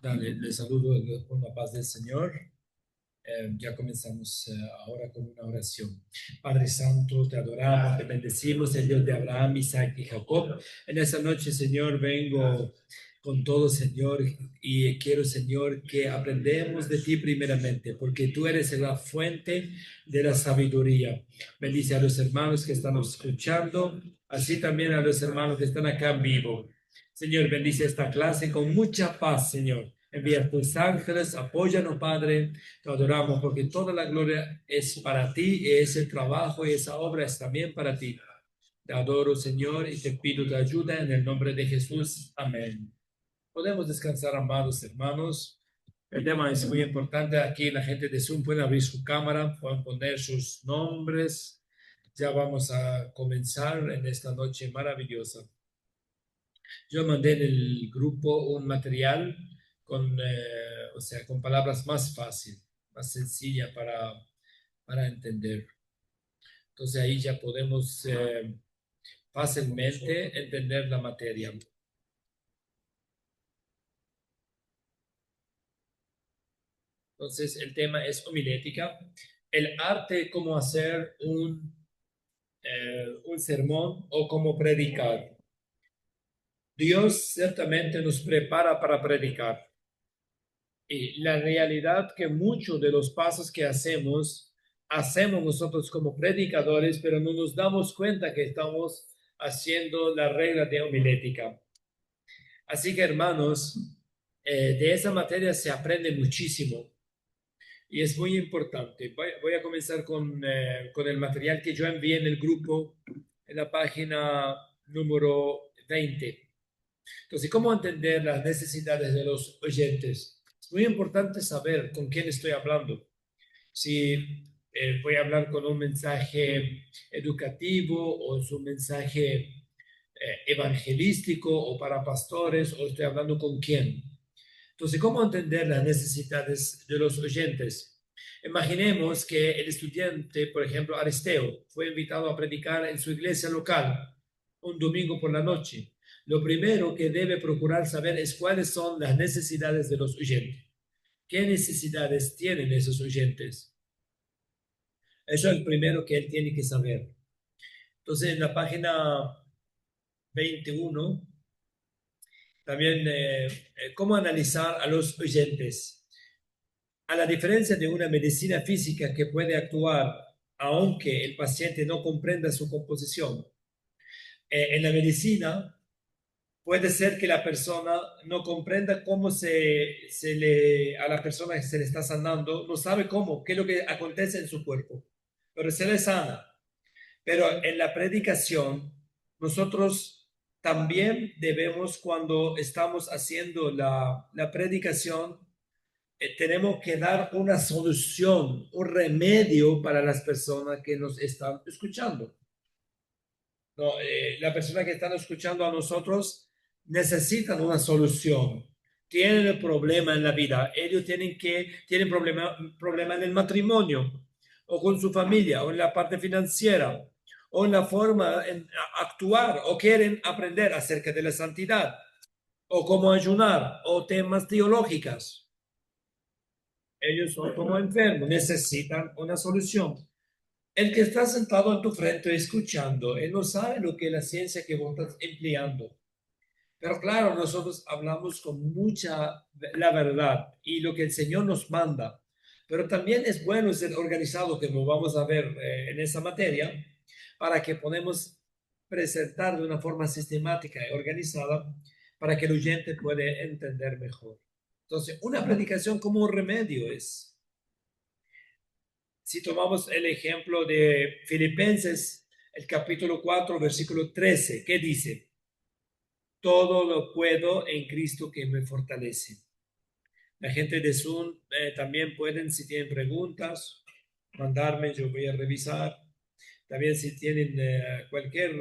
Dale, le saludo con la paz del Señor. Ya comenzamos ahora con una oración. Padre Santo, te adoramos, te bendecimos, el Dios de Abraham, Isaac y Jacob. En esta noche, Señor, vengo con todo, Señor, y quiero, Señor, que aprendamos de ti primeramente, porque tú eres la fuente de la sabiduría. Bendice a los hermanos que están escuchando, así también a los hermanos que están acá en vivo. Señor, bendice esta clase con mucha paz, Señor. Envía tus ángeles, apóyanos, Padre. Te adoramos porque toda la gloria es para ti, y ese trabajo y esa obra es también para ti. Te adoro, Señor, y te pido tu ayuda en el nombre de Jesús. Amén. Podemos descansar, amados hermanos. El tema es muy importante. Aquí la gente de Zoom puede abrir su cámara, pueden poner sus nombres. Ya vamos a comenzar en esta noche maravillosa. Yo mandé en el grupo un material con, o sea, con palabras más fáciles, más sencillas para entender. Entonces ahí ya podemos fácilmente entender la materia. Entonces el tema es homilética, el arte cómo hacer un sermón o cómo predicar. Dios ciertamente nos prepara para predicar. Y la realidad que muchos de los pasos que hacemos nosotros como predicadores, pero no nos damos cuenta que estamos haciendo la regla de homilética. Así que hermanos, de esa materia se aprende muchísimo y es muy importante. Voy a comenzar con el material que yo envié en el grupo, en la página número 20. Entonces, ¿cómo entender las necesidades de los oyentes? Es muy importante saber con quién estoy hablando. Si voy a hablar con un mensaje educativo o es un mensaje evangelístico o para pastores o estoy hablando con quién. Entonces, ¿cómo entender las necesidades de los oyentes? Imaginemos que el estudiante, por ejemplo, Aristeo, fue invitado a predicar en su iglesia local un domingo por la noche. Lo primero que debe procurar saber es cuáles son las necesidades de los oyentes. ¿Qué necesidades tienen esos oyentes? Eso es el primero que él tiene que saber. Entonces, en la página 21, también cómo analizar a los oyentes. A la diferencia de una medicina física que puede actuar aunque el paciente no comprenda su composición, en la medicina puede ser que la persona no comprenda cómo a la persona que se le está sanando, no sabe cómo, qué es lo que acontece en su cuerpo, pero se le sana. Pero en la predicación, nosotros también debemos, cuando estamos haciendo la predicación, tenemos que dar una solución, un remedio para las personas que nos están escuchando. No, la persona que están escuchando a nosotros necesitan una solución. Tienen el problema en la vida. Ellos tienen problema en el matrimonio, o con su familia, o en la parte financiera, o en la forma de actuar, o quieren aprender acerca de la santidad, o cómo ayunar, o temas teológicos. Ellos son como enfermos, necesitan una solución. El que está sentado en tu frente escuchando, él no sabe lo que es la ciencia que vos estás empleando. Pero claro, nosotros hablamos con mucha la verdad y lo que el Señor nos manda. Pero también es bueno ser organizado, que lo vamos a ver en esa materia, para que podamos presentar de una forma sistemática y organizada para que el oyente pueda entender mejor. Entonces, una predicación como un remedio es. Si tomamos el ejemplo de Filipenses, el capítulo 4 versículo 13, ¿qué dice? Todo lo puedo en Cristo que me fortalece. La gente de Zoom también pueden, si tienen preguntas, mandarme, yo voy a revisar. También si tienen cualquier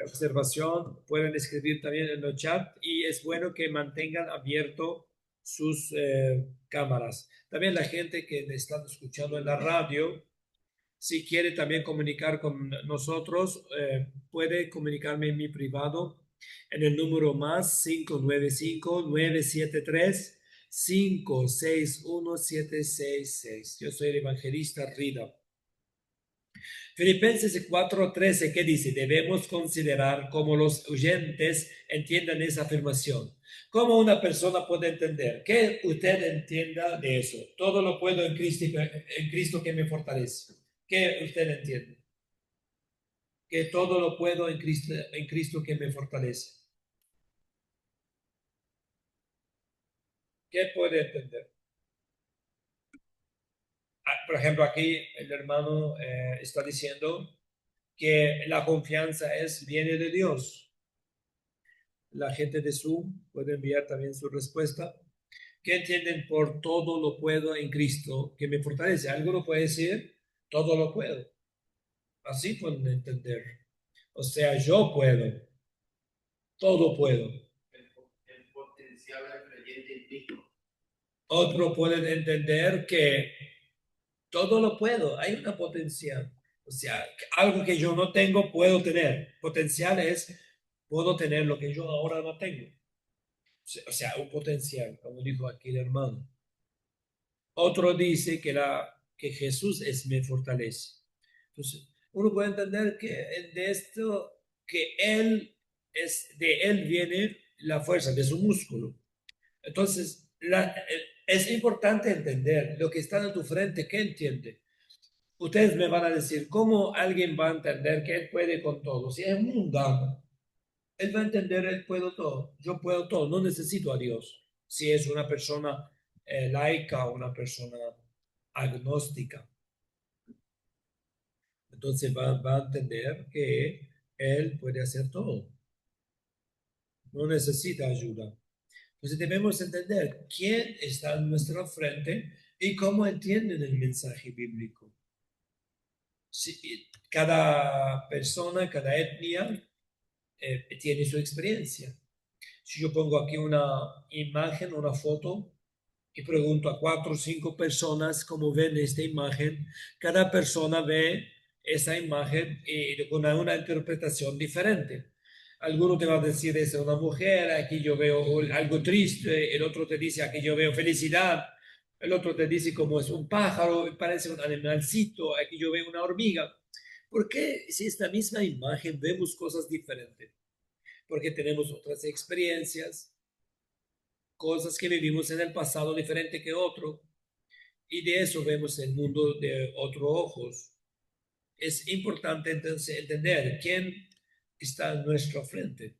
observación, pueden escribir también en el chat y es bueno que mantengan abierto sus cámaras. También la gente que me está escuchando en la radio, si quiere también comunicar con nosotros, puede comunicarme en mi privado en el número más 595-973-561-766. Yo soy el evangelista Rida. Filipenses 4:13, ¿qué dice? Debemos considerar cómo los oyentes entiendan esa afirmación. ¿Cómo una persona puede entender? Que usted entienda de eso. Todo lo puedo en Cristo que me fortalece. ¿Qué usted entiende? Que todo lo puedo en Cristo que me fortalece. ¿Qué puede entender? Por ejemplo, aquí el hermano está diciendo que la confianza viene de Dios. La gente de Zoom puede enviar también su respuesta. ¿Qué entienden por todo lo puedo en Cristo que me fortalece? Alguno puede decir, todo lo puedo. Así pueden entender. O sea, yo puedo, todo puedo. El potencial del creyente en Cristo. Otro puede entender que todo lo puedo, hay una potencial. O sea, algo que yo no tengo, puedo tener. Potencial es, puedo tener lo que yo ahora no tengo. O sea, un potencial, como dijo aquí el hermano. Otro dice que Jesús me fortalece. Entonces, uno puede entender que de esto, que de Él viene la fuerza, de su músculo. Entonces, es importante entender lo que está en tu frente, ¿qué entiende? Ustedes me van a decir, ¿cómo alguien va a entender que Él puede con todo? Si es mundano, Él va a entender, Él puedo todo, yo puedo todo, no necesito a Dios. Si es una persona laica o una persona agnóstica. Entonces va a entender que Él puede hacer todo. No necesita ayuda. Entonces debemos entender quién está en nuestra frente y cómo entienden el mensaje bíblico. Cada persona, cada etnia tiene su experiencia. Si yo pongo aquí una imagen, una foto, y pregunto a 4 o 5 personas cómo ven esta imagen, cada persona ve esa imagen con una interpretación diferente. Alguno te va a decir es una mujer, aquí yo veo algo triste, el otro te dice aquí yo veo felicidad, el otro te dice como es un pájaro, parece un animalcito, aquí yo veo una hormiga. ¿Por qué si esta misma imagen vemos cosas diferentes? Porque tenemos otras experiencias, cosas que vivimos en el pasado diferente que otro, y de eso vemos el mundo de otros ojos. Es importante entonces entender quién está en nuestra frente.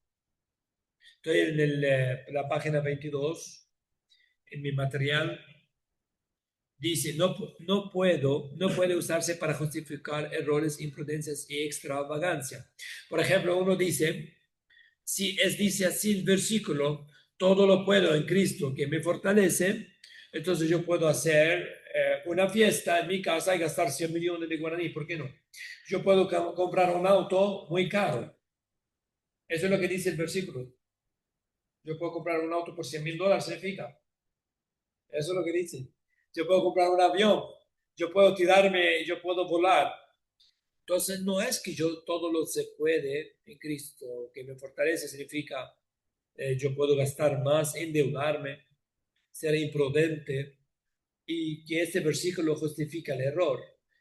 Estoy en la página 22, en mi material, dice, no puede usarse para justificar errores, imprudencias y extravagancia. Por ejemplo, uno dice, dice así el versículo, todo lo puedo en Cristo que me fortalece, entonces yo puedo hacer una fiesta en mi casa y gastar 100 millones de guaraní, ¿por qué no? Yo puedo comprar un auto muy caro. Eso es lo que dice el versículo. Yo puedo comprar un auto por $100,000, significa. Eso es lo que dice. Yo puedo comprar un avión, yo puedo tirarme, yo puedo volar. Entonces no es que yo todo lo se puede en Cristo, que me fortalece, significa yo puedo gastar más, endeudarme, ser imprudente y que este versículo justifica el error.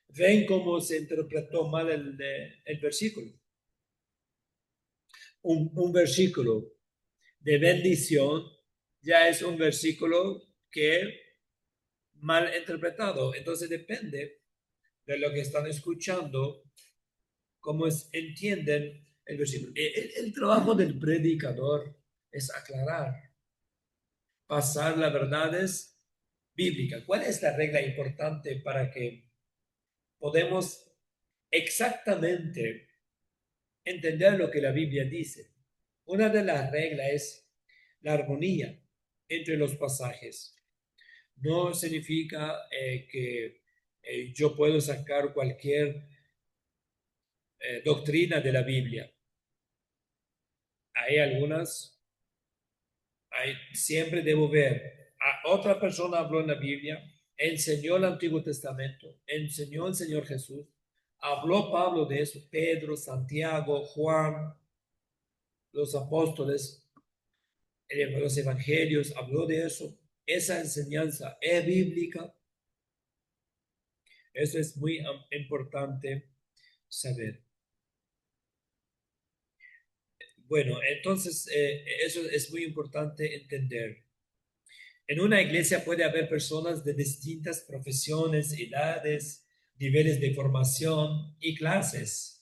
Ven cómo se interpretó mal el versículo. Un versículo de bendición ya es un versículo que mal interpretado. Entonces depende de lo que están escuchando, cómo entienden el versículo. El trabajo del predicador es aclarar, pasar las verdades bíblicas. ¿Cuál es la regla importante para que podamos exactamente entender lo que la Biblia dice? Una de las reglas es la armonía entre los pasajes. No significa que yo puedo sacar cualquier doctrina de la Biblia. Hay algunas, siempre debo ver, a otra persona habló en la Biblia, enseñó el Antiguo Testamento, enseñó el Señor Jesús, habló Pablo de eso, Pedro, Santiago, Juan, los apóstoles, los evangelios, habló de eso. Esa enseñanza es bíblica. Eso es muy importante saber. Bueno, entonces eso es muy importante entender. En una iglesia puede haber personas de distintas profesiones, edades, niveles de formación y clases.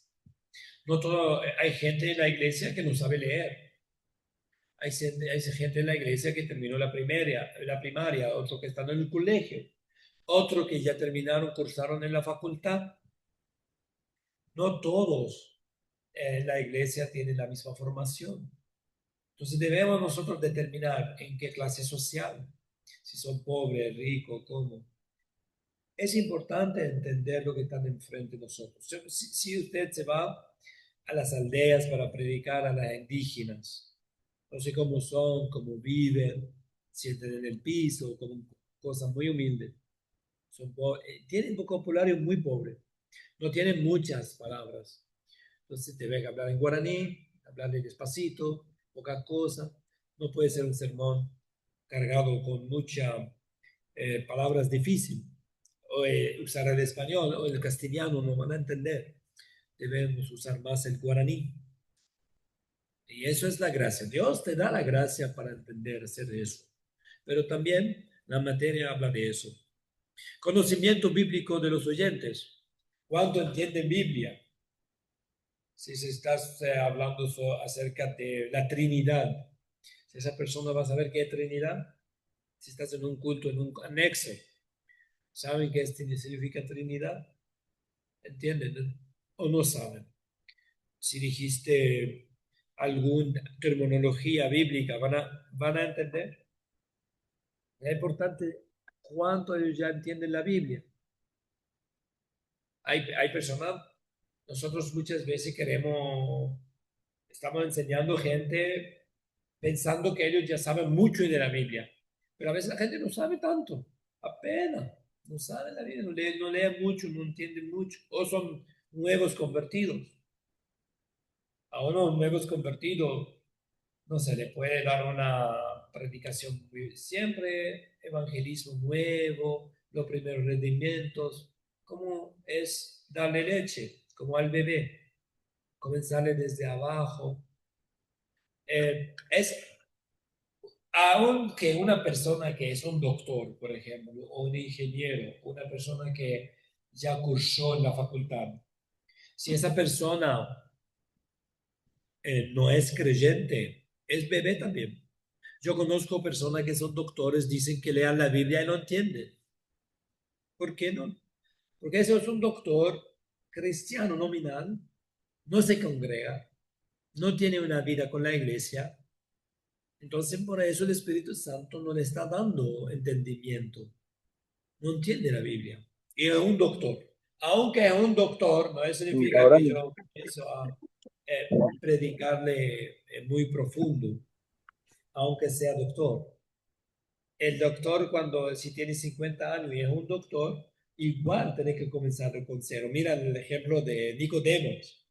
No todo, hay gente en la iglesia que no sabe leer. Hay gente en la iglesia que terminó la primaria, otro que están en el colegio, otro que ya terminaron, cursaron en la facultad. No todos en la iglesia tienen la misma formación. Entonces debemos nosotros determinar en qué clase social, si son pobres, ricos, cómo. Es importante entender lo que están enfrente de nosotros. Si usted se va a las aldeas para predicar a las indígenas, no sé cómo son, cómo viven, sienten en el piso, como cosas muy humildes. Tienen vocabulario muy pobre, no tienen muchas palabras. Entonces te que hablar en guaraní, hablarle despacito, poca cosa. No puede ser un sermón cargado con muchas palabras difíciles. O usar el español o el castellano no van a entender. Debemos usar más el guaraní. Y eso es la gracia. Dios te da la gracia para entender, hacer eso. Pero también la materia habla de eso. Conocimiento bíblico de los oyentes. ¿Cuánto entienden Biblia? Si se estás hablando acerca de la Trinidad, si esa persona va a saber qué es Trinidad, si estás en un culto, en un anexo, ¿saben qué significa Trinidad? ¿Entienden? ¿O no saben? Si dijiste alguna terminología bíblica, van a entender. Es importante cuánto ellos ya entienden la Biblia. Hay personas, nosotros muchas veces estamos enseñando gente pensando que ellos ya saben mucho de la Biblia, pero a veces la gente no sabe tanto, apenas, no sabe la Biblia, no lee mucho, no entiende mucho, o son nuevos convertidos. A unos nuevos convertidos no se le puede dar una predicación siempre, evangelismo nuevo, los primeros rendimientos, como es darle leche, como al bebé, comenzarle desde abajo. Es aunque una persona que es un doctor, por ejemplo, o un ingeniero, una persona que ya cursó en la facultad, si esa persona no es creyente, es bebé también. Yo conozco personas que son doctores, dicen que lean la Biblia y no entienden. ¿Por qué no? Porque eso es un doctor cristiano nominal, no se congrega, no tiene una vida con la iglesia. Entonces, por eso el Espíritu Santo no le está dando entendimiento. No entiende la Biblia. Y es un doctor. Aunque es un doctor, no significa Ahora que yo comienzo a predicarle muy profundo, aunque sea doctor. El doctor, si tiene 50 años y es un doctor, igual tiene que comenzar con cero. Mira el ejemplo de Nicodemos.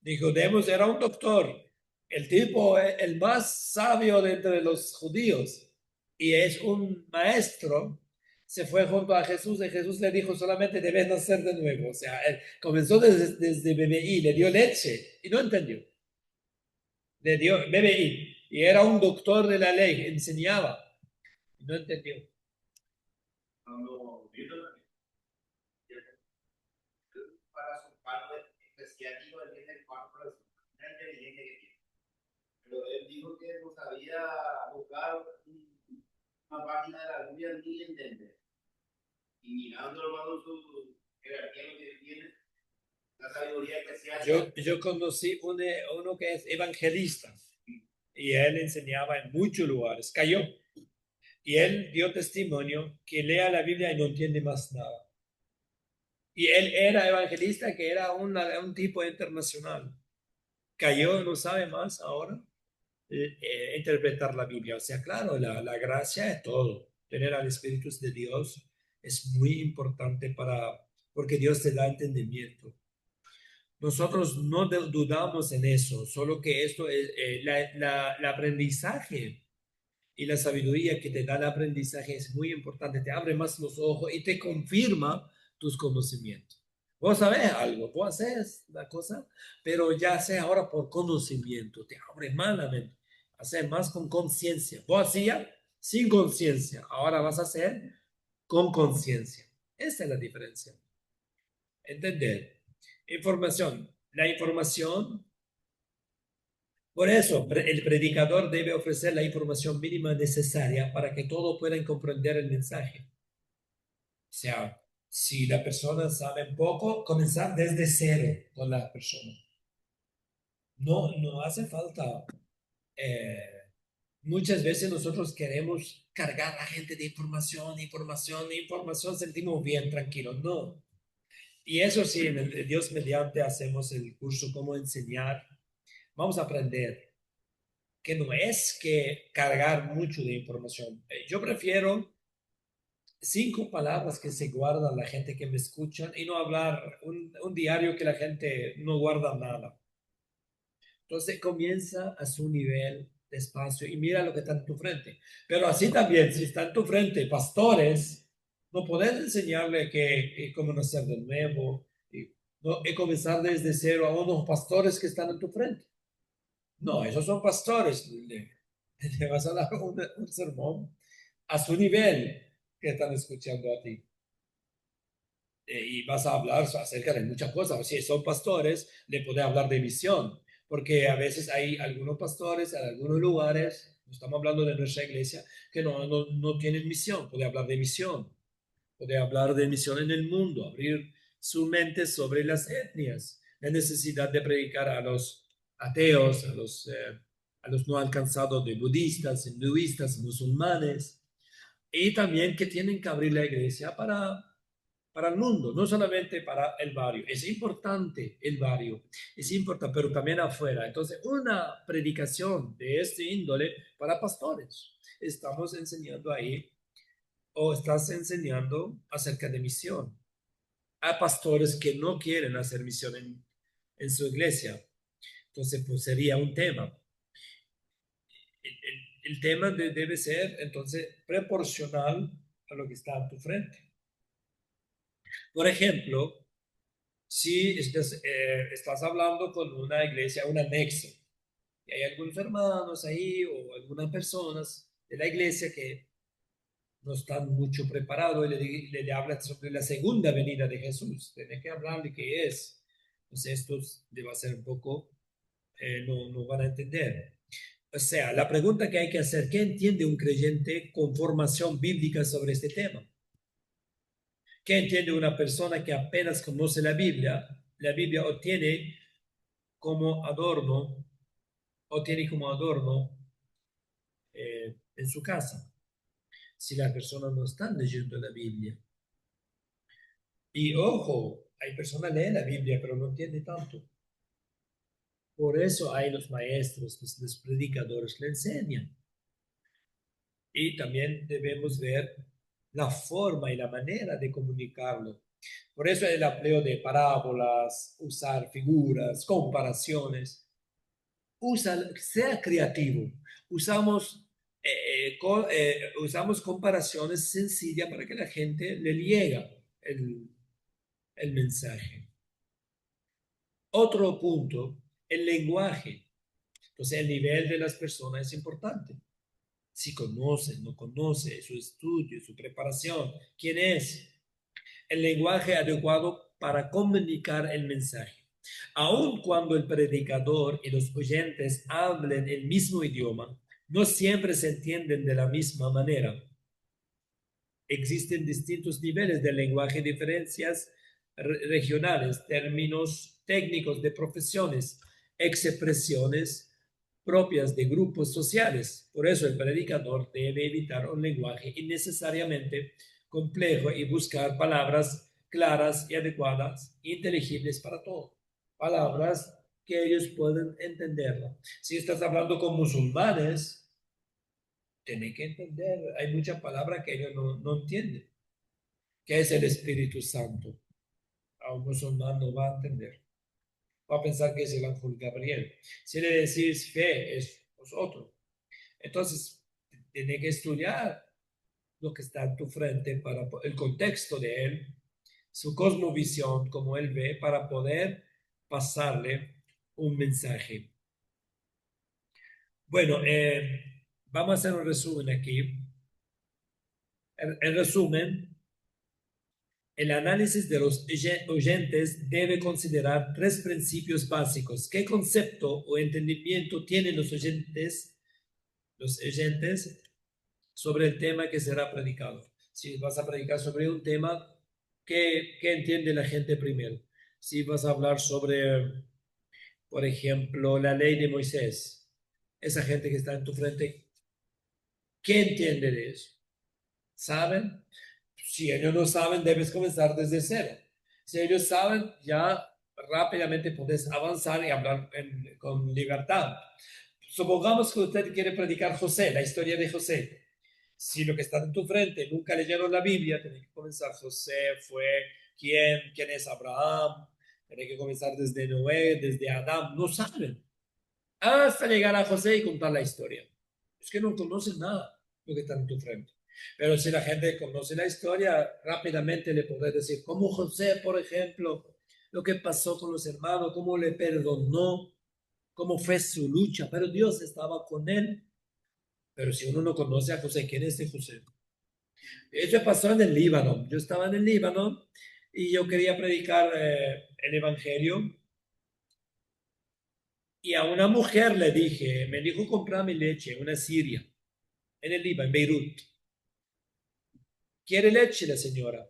Nicodemos era un doctor. El tipo es el más sabio de entre los judíos y es un maestro. Se fue junto a Jesús y Jesús le dijo solamente debes nacer de nuevo. O sea, él comenzó desde BBI, le dio leche y no entendió. Le dio BBI y era un doctor de la ley, enseñaba y no entendió. Para su parte especial, la inteligencia que tiene. Pero él dijo que no sabía buscar una página de la Biblia ni entender. Y mirando, hermano, su jerarquía que tiene, la sabiduría especial. Yo conocí uno que es evangelista y él enseñaba en muchos lugares. Cayó y él dio testimonio que lea la Biblia y no entiende más nada. Y él era evangelista, que era un tipo internacional. Cayó, no sabe más ahora interpretar la Biblia. O sea, claro, la gracia es todo. Tener al Espíritu de Dios es muy importante porque Dios te da entendimiento. Nosotros no dudamos en eso, solo que esto es el aprendizaje y la sabiduría que te da el aprendizaje es muy importante, te abre más los ojos y te confirma tus conocimientos. Vos sabés algo, vos haces la cosa, pero ya sea ahora por conocimiento, te abre más la mente, hacer más con conciencia. Vos hacías sin conciencia, ahora vas a hacer con conciencia. Esa es la diferencia. Entender. Información. La información, por eso el predicador debe ofrecer la información mínima necesaria para que todos puedan comprender el mensaje. O sea, si la persona sabe poco, comenzar desde cero con la persona. No hace falta. eh, Muchas veces nosotros queremos cargar a la gente de información, información, información, sentimos bien, tranquilos. No. Y eso sí, Dios mediante hacemos el curso Cómo enseñar. Vamos a aprender que no es que cargar mucho de información. Yo prefiero 5 palabras que se guardan la gente que me escucha y no hablar un diario que la gente no guarda nada. Entonces comienza a su nivel despacio y mira lo que está en tu frente. Pero así también, si está en tu frente pastores, no podés enseñarle cómo nacer de nuevo y comenzar desde cero a unos pastores que están en tu frente. No, esos son pastores. Le vas a dar un sermón a su nivel que están escuchando a ti. Y vas a hablar acerca de muchas cosas. Si son pastores, le puedes hablar de misión, porque a veces hay algunos pastores en algunos lugares, no estamos hablando de nuestra iglesia, que no tienen misión. Puede hablar de misión, puede hablar de misión en el mundo, abrir su mente sobre las etnias, la necesidad de predicar a los ateos, a los no alcanzados de budistas, hinduistas, musulmanes, y también que tienen que abrir la iglesia para el mundo, no solamente para el barrio. Es importante el barrio, es importante, pero también afuera. Entonces, una predicación de este índole para pastores. Estamos enseñando ahí, o estás enseñando acerca de misión a pastores que no quieren hacer misión en su iglesia. Entonces, pues sería un tema. El tema debe ser, entonces, proporcional a lo que está a tu frente. Por ejemplo, si estás hablando con una iglesia, un anexo, y hay algunos hermanos ahí o algunas personas de la iglesia que no están mucho preparados y le hablan sobre la segunda venida de Jesús, tiene que hablar de qué es. Entonces estos debe ser un poco, no van a entender. O sea, la pregunta que hay que hacer, ¿qué entiende un creyente con formación bíblica sobre este tema? ¿Qué entiende una persona que apenas conoce la Biblia? La Biblia obtiene como adorno o tiene como adorno en su casa, si las personas no están leyendo la Biblia. Y ojo, hay personas que leen la Biblia, pero no entienden tanto. Por eso hay los maestros, los predicadores le enseñan. Y también debemos ver la forma y la manera de comunicarlo. Por eso el empleo de parábolas, usar figuras, comparaciones. Sea creativo. Usamos, usamos comparaciones sencillas para que la gente le llegue el mensaje. Otro punto, el lenguaje. Entonces, el nivel de las personas es importante. Si conoce, no conoce, su estudio, su preparación, quién es. El lenguaje adecuado para comunicar el mensaje. Aun cuando el predicador y los oyentes hablen el mismo idioma, no siempre se entienden de la misma manera. Existen distintos niveles de lenguaje, diferencias regionales, términos técnicos de profesiones, expresiones propias de grupos sociales. Por eso el predicador debe evitar un lenguaje innecesariamente complejo y buscar palabras claras y adecuadas, inteligibles para todos. Palabras que ellos pueden entenderla. Si estás hablando con musulmanes, tiene que entender, hay muchas palabras que ellos no entienden. ¿Qué es el Espíritu Santo? A un musulmán no va a entender. va a pensar que es el ángel Gabriel. Si le decís fe, es otro. Entonces, tiene que estudiar lo que está en tu frente para el contexto de él, su cosmovisión, como él ve, para poder pasarle un mensaje. Bueno, vamos a hacer un resumen aquí. En resumen, el análisis de los oyentes debe considerar tres principios básicos. ¿Qué concepto o entendimiento tienen los oyentes sobre el tema que será predicado? Si vas a predicar sobre un tema, ¿qué entiende la gente primero? Si vas a hablar sobre, por ejemplo, la ley de Moisés, esa gente que está en tu frente, ¿qué entiende de eso? ¿Saben? Si ellos no saben, debes comenzar desde cero. Si ellos saben, ya rápidamente puedes avanzar y hablar con libertad. Supongamos que usted quiere predicar José, la historia de José. Si lo que está en tu frente nunca leyeron la Biblia, tiene que comenzar. José fue quién es Abraham, tiene que comenzar desde Noé, desde Adán, no saben. Hasta llegar a José y contar la historia. Es que no conocen nada lo que está en tu frente. Pero si la gente conoce la historia, rápidamente le podrás decir, como José, por ejemplo, lo que pasó con los hermanos, cómo le perdonó, cómo fue su lucha, pero Dios estaba con él. Pero si uno no conoce a José, ¿quién es este José? Eso pasó en el Líbano. Yo estaba en el Líbano y yo quería predicar el Evangelio. Y a una mujer le dije, me dijo comprarme leche, una siria, en el Líbano, en Beirut. ¿Quiere leche la señora?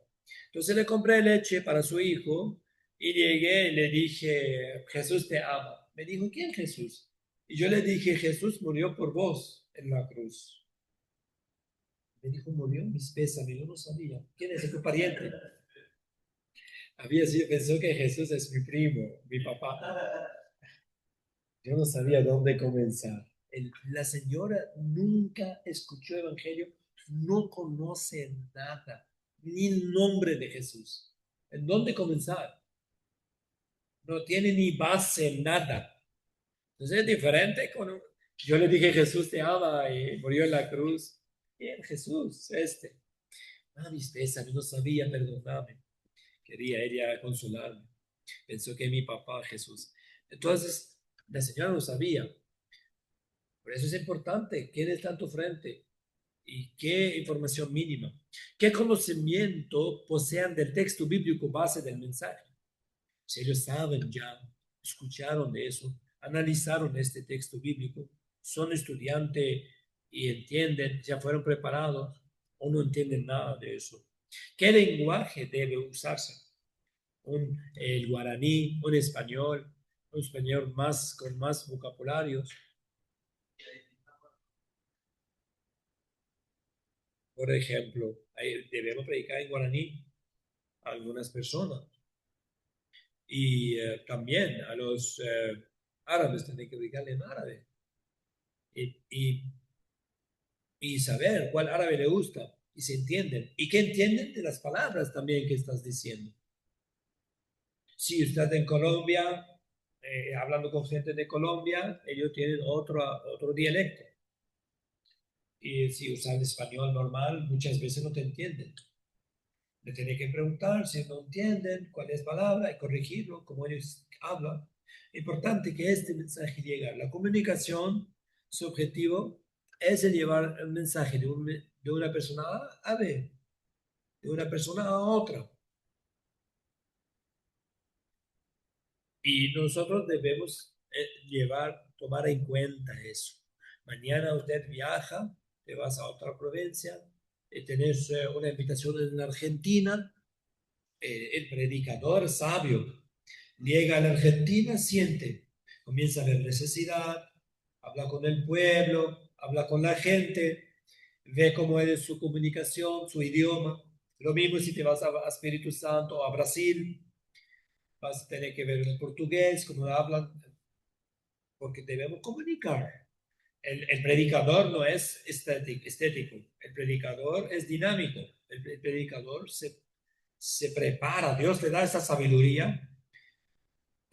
Entonces le compré leche para su hijo y llegué y le dije, Jesús te ama. Me dijo, ¿quién Jesús? Y yo le dije, Jesús murió por vos en la cruz. Me dijo, murió, mis pésames, yo no sabía. ¿Quién es tu pariente? Había sido, pensó que Jesús es mi primo, mi papá. Yo no sabía dónde comenzar. La señora nunca escuchó evangelio, no conoce nada, ni el nombre de Jesús. ¿En dónde comenzar? No tiene ni base, nada. Entonces es diferente. Yo le dije, Jesús te ama y murió en la cruz. ¿Quién Jesús? Ah, mis pesames, no sabía, perdóname. Quería ella consolarme. Pensó que mi papá Jesús. Entonces, la señora no sabía. Por eso es importante quién está en tu frente y qué información mínima, qué conocimiento posean del texto bíblico base del mensaje. Si ellos saben ya, escucharon de eso, analizaron este texto bíblico, son estudiantes y entienden, ya fueron preparados o no entienden nada de eso. ¿Qué lenguaje debe usarse? El guaraní, un español más con más vocabularios. Por ejemplo, debemos predicar en guaraní a algunas personas y también a los árabes tienen que predicarle en árabe y, y, y saber cuál árabe le gusta y se entienden y que entienden de las palabras también que estás diciendo. Si usted en Colombia, hablando con gente de Colombia, ellos tienen otro dialecto. Y si usan español normal, muchas veces no te entienden. Le tiene que preguntar si no entienden cuál es palabra y corregirlo como ellos hablan. Importante que este mensaje llegue. La comunicación, su objetivo es el llevar el mensaje de una persona a B, de una persona a otra. Y nosotros debemos tomar en cuenta eso. Mañana usted viaja, te vas a otra provincia, tenés una invitación en Argentina, el predicador sabio llega a la Argentina, siente, comienza a ver necesidad, habla con el pueblo, habla con la gente, ve cómo es su comunicación, su idioma. Lo mismo si te vas a Espíritu Santo o a Brasil, vas a tener que ver el portugués, cómo hablan, porque debemos comunicar. El predicador no es estético, el predicador es dinámico, el predicador se prepara, Dios le da esa sabiduría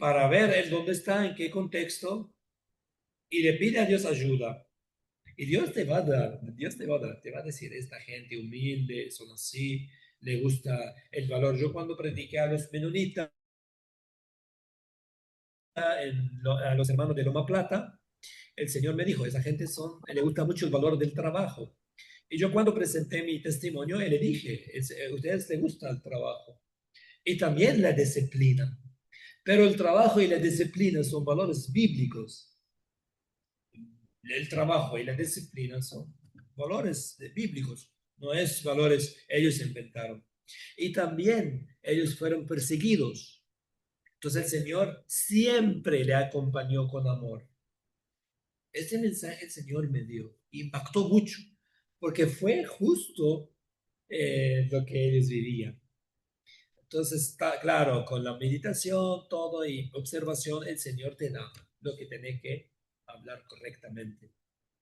para ver él dónde está, en qué contexto, y le pide a Dios ayuda. Y Dios te va a dar, Dios te va a dar, te va a decir, esta gente humilde, son así, le gusta el valor. Yo cuando prediqué a los menonitas, a los hermanos de Loma Plata, el Señor me dijo, esa gente le gusta mucho el valor del trabajo. Y yo cuando presenté mi testimonio, le dije, a ustedes les gusta el trabajo y también la disciplina. Pero el trabajo y la disciplina son valores bíblicos. El trabajo y la disciplina son valores bíblicos, no es valores ellos inventaron. Y también ellos fueron perseguidos. Entonces el Señor siempre le acompañó con amor. Este mensaje el Señor me dio, impactó mucho, porque fue justo lo que ellos vivían. Entonces, está claro, con la meditación, todo y observación, el Señor te da lo que tenés que hablar correctamente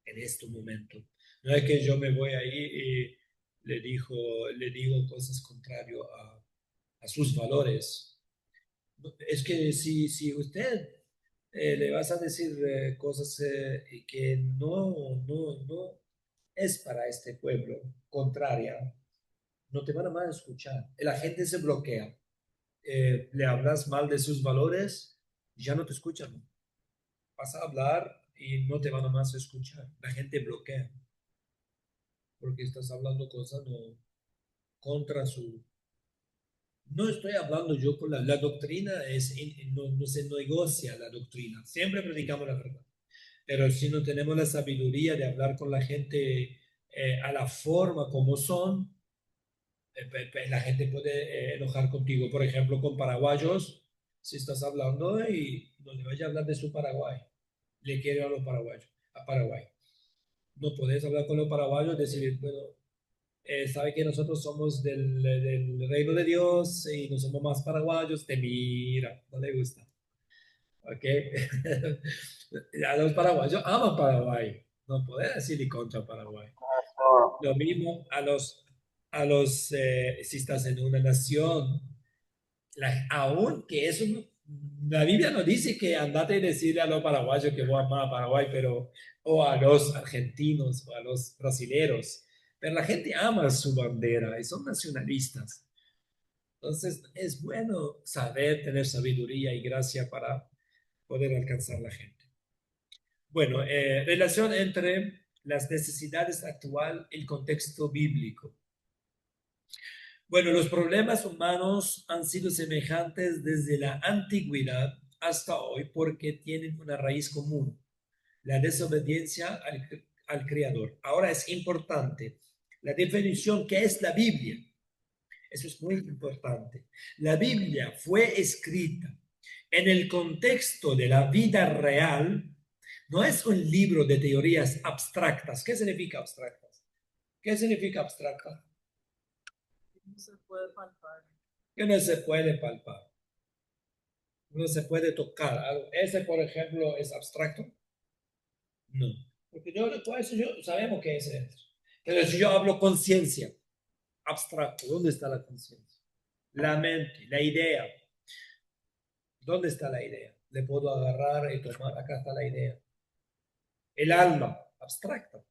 en este momento. No es que yo me voy ahí y le digo cosas contrarias a sus valores. Es que si usted le vas a decir cosas que no es para este pueblo, contraria, no te van a más escuchar. La gente se bloquea. Le hablas mal de sus valores, ya no te escuchan. Vas a hablar y no te van a más escuchar. La gente bloquea porque estás hablando cosas no, contra su... No estoy hablando yo con la doctrina, no se negocia la doctrina. Siempre predicamos la verdad. Pero si no tenemos la sabiduría de hablar con la gente a la forma como son, la gente puede enojar contigo. Por ejemplo, con paraguayos, si estás hablando y no le vayas a hablar de su Paraguay, le quiere a los paraguayos, a Paraguay. No puedes hablar con los paraguayos y decir, bueno, sabe que nosotros somos del reino de Dios y no somos más paraguayos, te mira, no le gusta. ¿Ok? A los paraguayos aman Paraguay, no puedes decir ni contra Paraguay. Lo mismo si estás en una nación, aún que eso, la Biblia no dice que andate y decirle a los paraguayos que voy a amar a Paraguay, pero, o a los argentinos o a los brasileros, pero la gente ama su bandera y son nacionalistas. Entonces es bueno saber tener sabiduría y gracia para poder alcanzar a la gente. Bueno, relación entre las necesidades actual y el contexto bíblico. Bueno, los problemas humanos han sido semejantes desde la antigüedad hasta hoy porque tienen una raíz común, la desobediencia al Creador. Ahora es importante la definición que es la Biblia. Eso es muy importante. La Biblia fue escrita en el contexto de la vida real. No es un libro de teorías abstractas. ¿Qué significa abstractas? ¿Qué significa abstracta? No se puede palpar. Que no se puede palpar, no se puede tocar algo. Ese, por ejemplo, es abstracto. No, porque sabemos que ese es. Pero si yo hablo conciencia, abstracto, ¿dónde está la conciencia? La mente, la idea. ¿Dónde está la idea? Le puedo agarrar y tomar, acá está la idea. El alma, abstracta.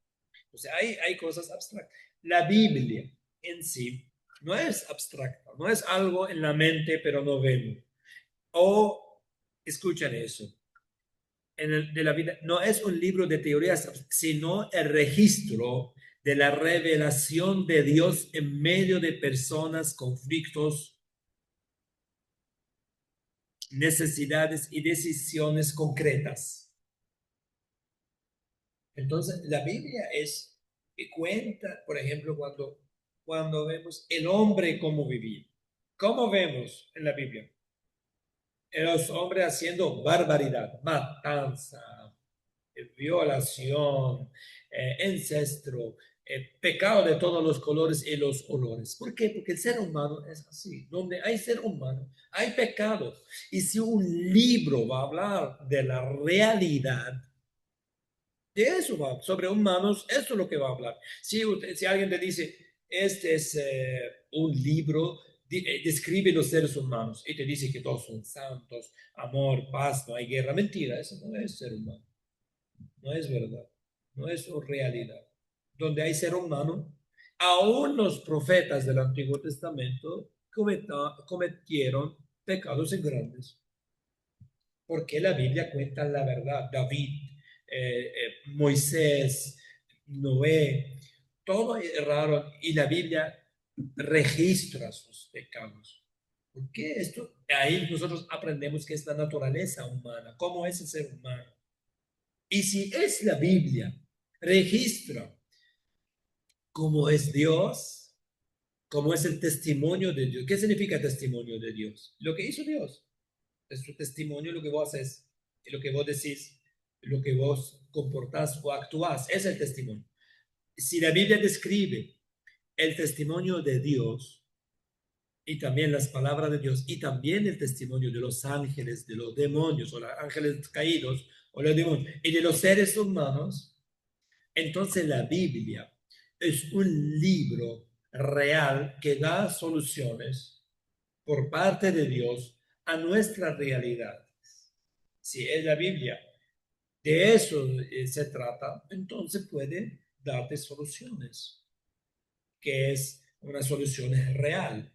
O sea, hay cosas abstractas. La Biblia en sí no es abstracta, no es algo en la mente, pero no vemos. O, escuchen eso, de la vida, no es un libro de teorías, sino el registro de la revelación de Dios en medio de personas, conflictos, necesidades y decisiones concretas. Entonces, la Biblia que cuenta, por ejemplo, cuando vemos el hombre cómo vivía. ¿Cómo vemos en la Biblia? Los hombres haciendo barbaridad, matanza, violación, ancestro, pecado de todos los colores y los olores. ¿Por qué? Porque el ser humano es así. Donde hay ser humano, hay pecado. Y si un libro va a hablar de la realidad, de eso va, sobre humanos, eso es lo que va a hablar. Si alguien te dice, este es un libro describe los seres humanos y te dice que todos son santos, amor, paz, no hay guerra. Mentira, eso no es ser humano, no es verdad, no es realidad. Donde hay ser humano, aún los profetas del Antiguo Testamento cometieron pecados grandes, porque la Biblia cuenta la verdad. David, Moisés, Noé, todos erraron y la Biblia registra sus pecados. ¿Por qué esto? Ahí nosotros aprendemos que es la naturaleza humana, cómo es el ser humano. Y si es la Biblia, registra cómo es Dios, cómo es el testimonio de Dios. ¿Qué significa testimonio de Dios? Lo que hizo Dios. Es tu testimonio, lo que vos haces, lo que vos decís, lo que vos comportás o actuás, es el testimonio. Si la Biblia describe el testimonio de Dios y también las palabras de Dios y también el testimonio de los ángeles, de los demonios o los ángeles caídos o los demonios y de los seres humanos, entonces la Biblia es un libro real que da soluciones por parte de Dios a nuestra realidad. Si es la Biblia, de eso se trata, entonces puede darte soluciones, que es una solución real.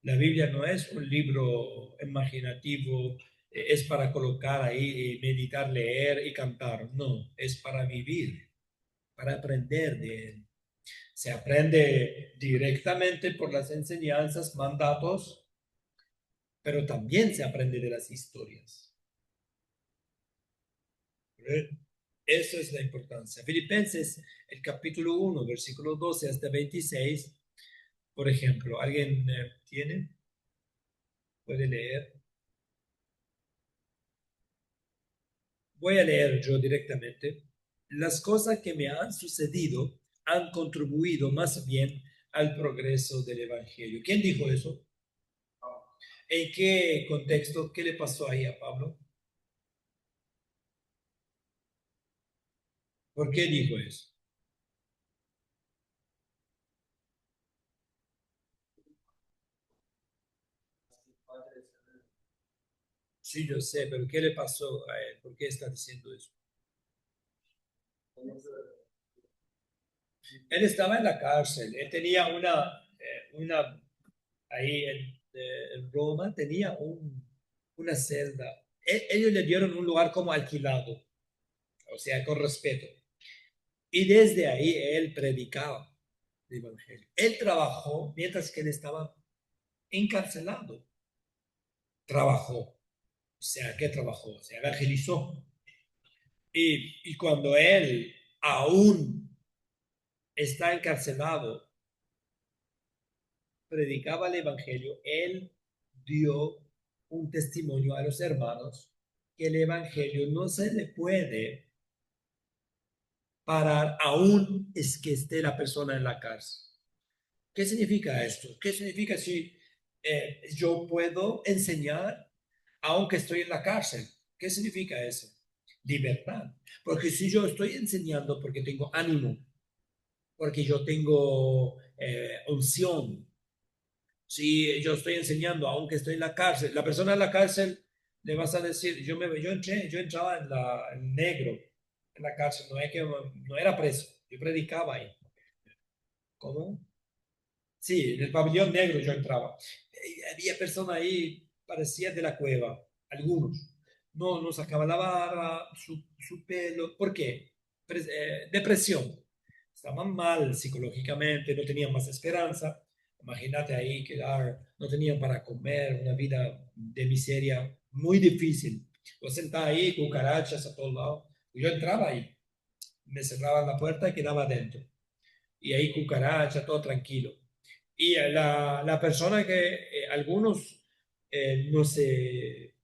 La Biblia no es un libro imaginativo, es para colocar ahí, meditar, leer y cantar. No, es para vivir, para aprender de él. Se aprende directamente por las enseñanzas, mandatos, pero también se aprende de las historias. Eso es la importancia. Filipenses, el capítulo 1, versículo 12 hasta 26, por ejemplo, ¿alguien tiene? ¿Puede leer? Voy a leer yo directamente. Las cosas que me han sucedido han contribuido más bien al progreso del Evangelio. ¿Quién dijo eso? ¿En qué contexto? ¿Qué le pasó ahí a Pablo? ¿Por qué dijo eso? Sí, yo sé, pero ¿qué le pasó a él? ¿Por qué está diciendo eso? Él estaba en la cárcel, él tenía ahí en Roma, tenía una celda. Ellos le dieron un lugar como alquilado, o sea, con respeto. Y desde ahí él predicaba el Evangelio. Él trabajó mientras que él estaba encarcelado. Trabajó. O sea, ¿qué trabajó? O sea, evangelizó. Y cuando él aún está encarcelado, predicaba el Evangelio, él dio un testimonio a los hermanos que el Evangelio no se le puede parar aún es que esté la persona en la cárcel. ¿Qué significa esto? ¿Qué significa si yo puedo enseñar aunque estoy en la cárcel? ¿Qué significa eso? Libertad. Porque si yo estoy enseñando porque tengo ánimo, porque yo tengo unción, si yo estoy enseñando aunque estoy en la cárcel, la persona en la cárcel le vas a decir, yo entraba en negro en la cárcel, no es que no era preso, yo predicaba ahí. ¿Cómo? Sí, en el pabellón negro yo entraba. Había personas ahí, parecía de la cueva, algunos. No, no sacaba la barba, su pelo. ¿Por qué? Depresión. Estaban mal psicológicamente, no tenían más esperanza. Imagínate ahí quedar, no tenían para comer, una vida de miseria muy difícil. Yo sentaba ahí, cucarachas a todos lados. Yo entraba ahí, me cerraban la puerta y quedaba adentro. Y ahí cucaracha, todo tranquilo. Y la persona que algunos no se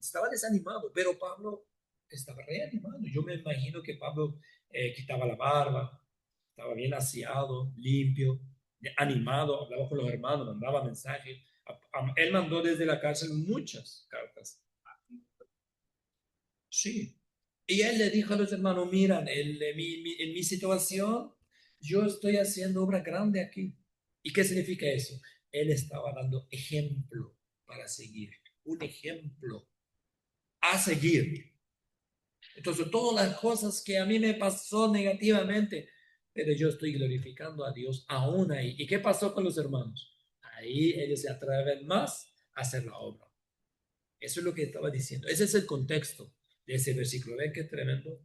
estaba desanimado, pero Pablo estaba reanimado. Yo me imagino que Pablo quitaba la barba, estaba bien aseado, limpio, animado, hablaba con los hermanos, mandaba mensajes. Él mandó desde la cárcel muchas cartas. Sí. Y él le dijo a los hermanos, miran, en mi situación, yo estoy haciendo obra grande aquí. ¿Y qué significa eso? Él estaba dando ejemplo para seguir, un ejemplo a seguir. Entonces, todas las cosas que a mí me pasó negativamente, pero yo estoy glorificando a Dios aún ahí. ¿Y qué pasó con los hermanos? Ahí ellos se atreven más a hacer la obra. Eso es lo que estaba diciendo. Ese es el contexto de ese versículo. ¿Ven qué tremendo?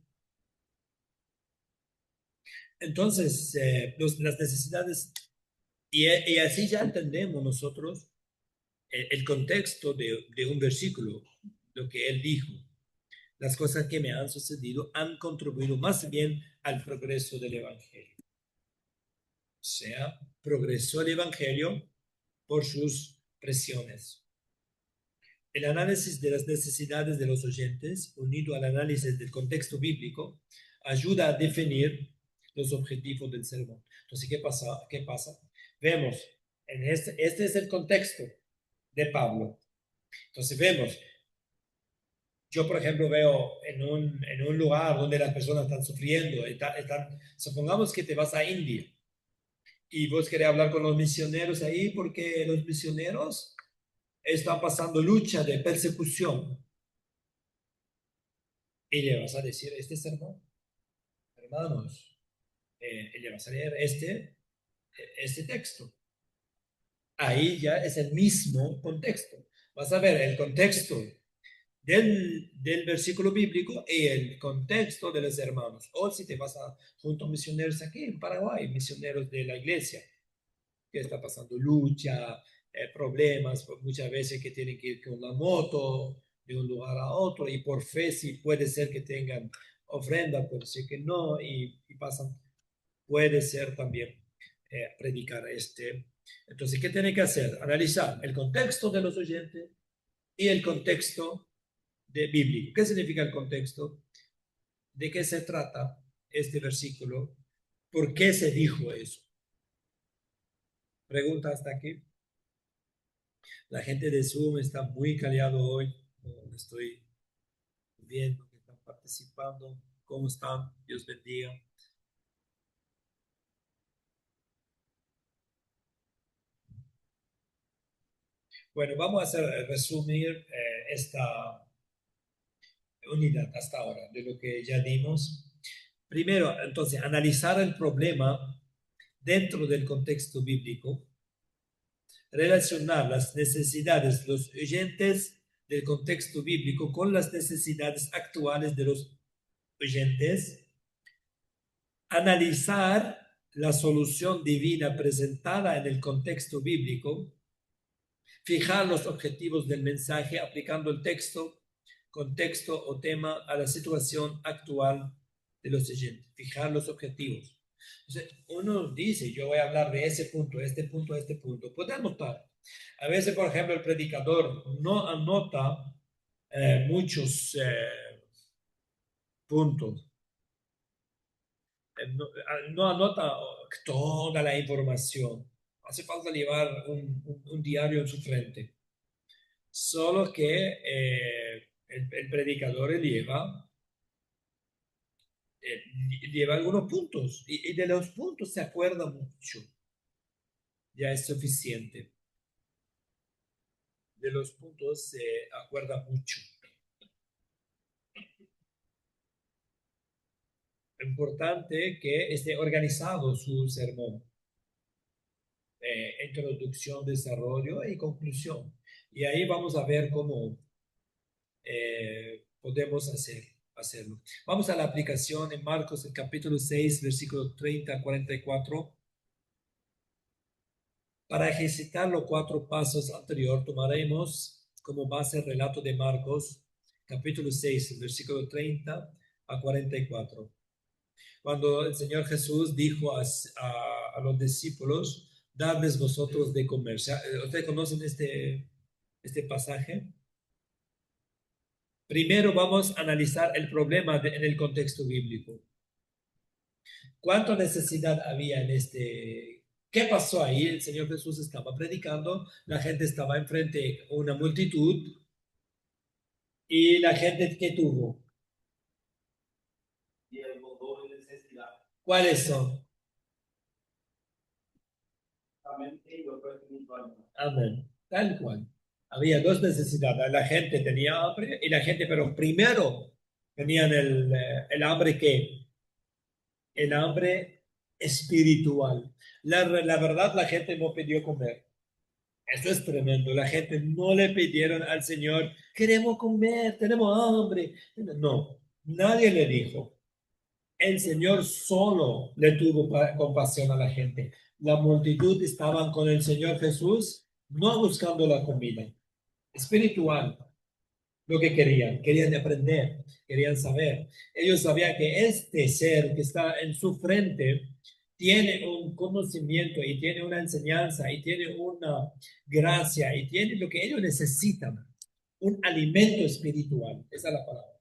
Entonces, las necesidades, y así ya entendemos nosotros el contexto de un versículo, lo que él dijo. Las cosas que me han sucedido han contribuido más bien al progreso del Evangelio. O sea, progresó el Evangelio por sus presiones. El análisis de las necesidades de los oyentes, unido al análisis del contexto bíblico, ayuda a definir los objetivos del sermón. Entonces, ¿qué pasa? Vemos, este es el contexto de Pablo. Entonces, vemos, yo, por ejemplo, veo en un lugar donde las personas están sufriendo, supongamos que te vas a India y vos querés hablar con los misioneros ahí porque los misioneros están pasando lucha de persecución. Y le vas a decir este sermón, hermanos, y le vas a leer este texto. Ahí ya es el mismo contexto. Vas a ver el contexto del versículo bíblico y el contexto de los hermanos. O si te vas junto a misioneros aquí en Paraguay, misioneros de la iglesia, que está pasando lucha, problemas, muchas veces que tienen que ir con la moto de un lugar a otro y por fe sí puede ser que tengan ofrenda, puede ser que no y pasan, puede ser también predicar Entonces, ¿qué tiene que hacer? Analizar el contexto de los oyentes y el contexto bíblico. ¿Qué significa el contexto? ¿De qué se trata este versículo? ¿Por qué se dijo eso? Pregunta hasta aquí. La gente de Zoom está muy callado hoy. No estoy viendo que están participando. ¿Cómo están? Dios bendiga. Bueno, vamos a resumir esta unidad hasta ahora de lo que ya dimos. Primero, entonces, analizar el problema dentro del contexto bíblico, relacionar las necesidades de los oyentes del contexto bíblico con las necesidades actuales de los oyentes, analizar la solución divina presentada en el contexto bíblico, fijar los objetivos del mensaje aplicando el texto, contexto o tema a la situación actual de los oyentes, fijar los objetivos. Entonces, uno dice, yo voy a hablar de ese punto, este punto, este punto. Puede anotar. A veces, por ejemplo, el predicador no anota muchos puntos. No anota toda la información. Hace falta llevar un diario en su frente. Solo que el predicador lleva algunos puntos y de los puntos se acuerda mucho. Ya es suficiente. De los puntos se acuerda mucho. Importante que esté organizado su sermón. Introducción, desarrollo y conclusión. Y ahí vamos a ver cómo podemos hacerlo. Vamos a la aplicación en Marcos, el capítulo 6, versículo 30 a 44. Para ejercitar los 4 pasos anteriores, tomaremos como base el relato de Marcos, capítulo 6, versículo 30 a 44. Cuando el Señor Jesús dijo a los discípulos, dadles vosotros de comer. ¿Ustedes conocen este pasaje? Primero vamos a analizar el problema en el contexto bíblico. ¿Cuánta necesidad había en ¿Qué pasó ahí? El Señor Jesús estaba predicando, la gente estaba enfrente a una multitud y la gente ¿qué tuvo? Y el motor de necesidad. ¿Cuáles son? Exactamente, y otro es un Amén. Tal cual. Había dos necesidades. La gente tenía hambre y la gente, pero primero tenían el hambre que el hambre espiritual. La verdad, la gente no pidió comer. Eso es tremendo. La gente no le pidieron al Señor, queremos comer, tenemos hambre. No, nadie le dijo. El Señor solo le tuvo compasión a la gente. La multitud estaban con el Señor Jesús, no buscando la comida espiritual, lo que querían aprender, querían saber. Ellos sabían que este ser que está en su frente tiene un conocimiento y tiene una enseñanza y tiene una gracia y tiene lo que ellos necesitan, un alimento espiritual. Esa es la palabra.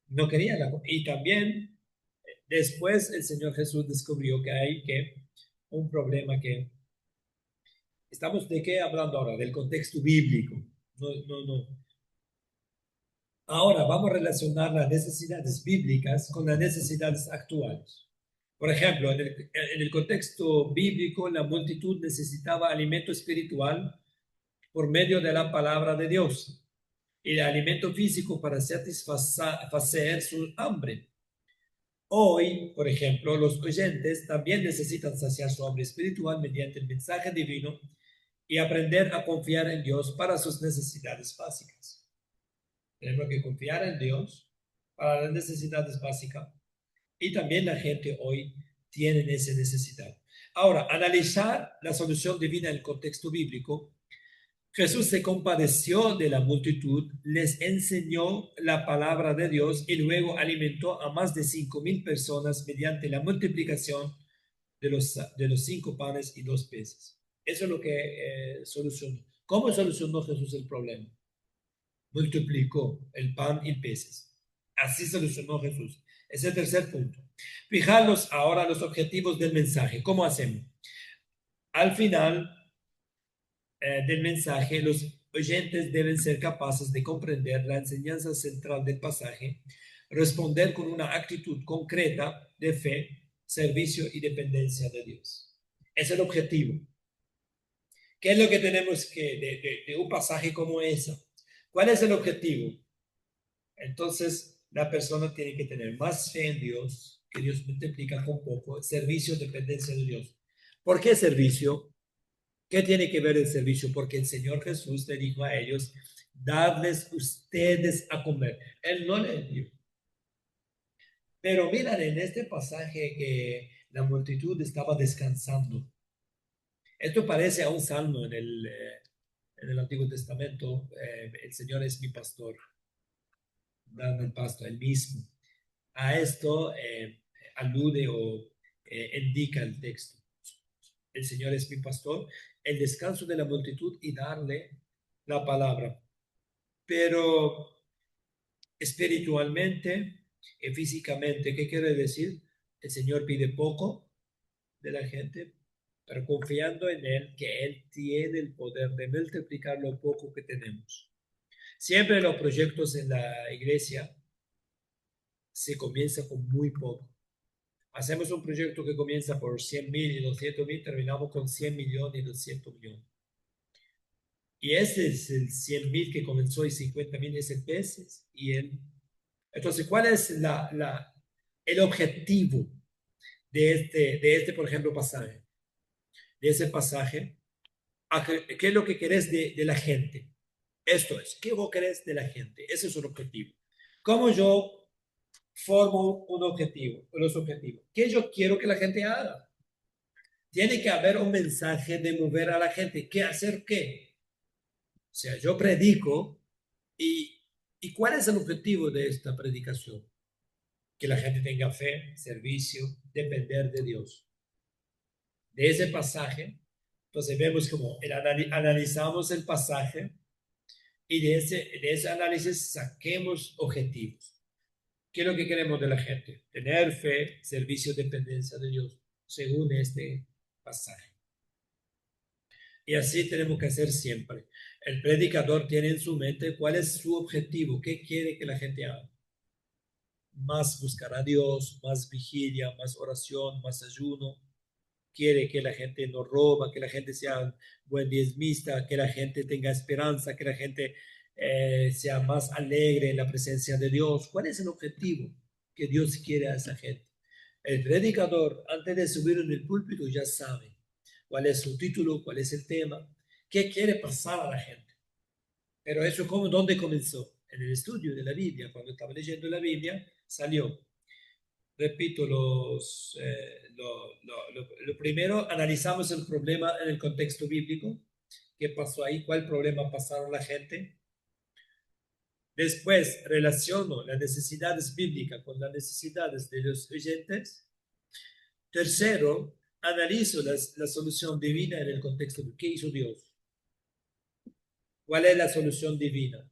No querían y también después el Señor Jesús descubrió que hay un problema que estamos de qué hablando ahora, del contexto bíblico. No, no, no. Ahora vamos a relacionar las necesidades bíblicas con las necesidades actuales. Por ejemplo, en el contexto bíblico, la multitud necesitaba alimento espiritual por medio de la palabra de Dios y el alimento físico para satisfacer su hambre. Hoy, por ejemplo, los oyentes también necesitan saciar su hambre espiritual mediante el mensaje divino y aprender a confiar en Dios para sus necesidades básicas. Tenemos que confiar en Dios para las necesidades básicas y también la gente hoy tiene esa necesidad. Ahora, analizar la solución divina en el contexto bíblico. Jesús se compadeció de la multitud, les enseñó la palabra de Dios y luego alimentó a más de 5,000 personas mediante la multiplicación de los 5 panes y 2 peces. Eso es lo que solucionó. ¿Cómo solucionó Jesús el problema? Multiplicó el pan y peces. Así solucionó Jesús. Es el tercer punto. Fijaros ahora los objetivos del mensaje. ¿Cómo hacemos? Al final del mensaje, los oyentes deben ser capaces de comprender la enseñanza central del pasaje, responder con una actitud concreta de fe, servicio y dependencia de Dios. Es el objetivo. ¿Qué es lo que tenemos de un pasaje como ese? ¿Cuál es el objetivo? Entonces, la persona tiene que tener más fe en Dios, que Dios multiplica con poco, servicio, dependencia de Dios. ¿Por qué servicio? ¿Qué tiene que ver el servicio? Porque el Señor Jesús le dijo a ellos, dadles ustedes a comer. Él no les dio. Pero miran en este pasaje que la multitud estaba descansando. Esto parece a un salmo en el Antiguo Testamento. El Señor es mi pastor, dando el pasto, el mismo. A esto alude o indica el texto. El Señor es mi pastor, el descanso de la multitud y darle la palabra. Pero espiritualmente y físicamente, ¿qué quiere decir? El Señor pide poco de la gente, pero confiando en Él, que Él tiene el poder de multiplicar lo poco que tenemos. Siempre los proyectos en la iglesia se comienza con muy poco. Hacemos un proyecto que comienza por 100,000 y 200,000, terminamos con 100 millones y 200 millones. Y ese es el 100,000 que comenzó y 50,000 es el peces. Entonces, ¿cuál es el objetivo de este, por ejemplo, pasaje? De ese pasaje, ¿qué es lo que querés de la gente? Esto es, ¿qué vos querés de la gente? Ese es un objetivo. ¿Cómo yo formo un objetivo? Los objetivos. ¿Qué yo quiero que la gente haga? Tiene que haber un mensaje de mover a la gente. ¿Qué hacer qué? O sea, yo predico y ¿cuál es el objetivo de esta predicación? Que la gente tenga fe, servicio, depender de Dios. De ese pasaje, entonces vemos como analizamos el pasaje y de ese análisis saquemos objetivos. ¿Qué es lo que queremos de la gente? Tener fe, servicio, dependencia de Dios, según este pasaje. Y así tenemos que hacer siempre. El predicador tiene en su mente cuál es su objetivo, qué quiere que la gente haga. Más buscar a Dios, más vigilia, más oración, más ayuno. quiere que la gente no roba, que la gente sea buen diezmista, que la gente tenga esperanza, que la gente sea más alegre en la presencia de Dios. ¿Cuál es el objetivo que Dios quiere a esa gente? El predicador, antes de subir en el púlpito, ya sabe cuál es su título, cuál es el tema, qué quiere pasar a la gente. Pero eso, ¿cómo, dónde comenzó? En el estudio de la Biblia. Cuando estaba leyendo la Biblia, salió. Repito, lo primero, analizamos el problema en el contexto bíblico. ¿Qué pasó ahí? ¿Cuál problema pasaron la gente? Después, relaciono las necesidades bíblicas con las necesidades de los oyentes. Tercero, analizo la solución divina en el contexto de qué hizo Dios. ¿Cuál es la solución divina?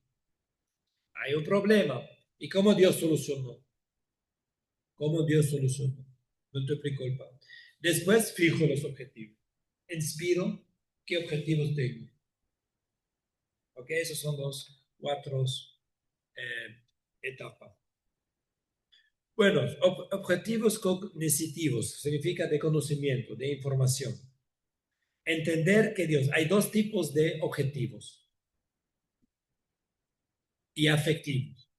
Hay un problema. ¿Y cómo Dios solucionó? ¿Cómo Dios solucionó? No te explico el pan. Después fijo los objetivos. Inspiro, ¿qué objetivos tengo? Ok, esos son los cuatro etapas. Bueno, objetivos cognitivos significa de conocimiento, de información. Entender que Dios, hay dos tipos de objetivos y afectivos.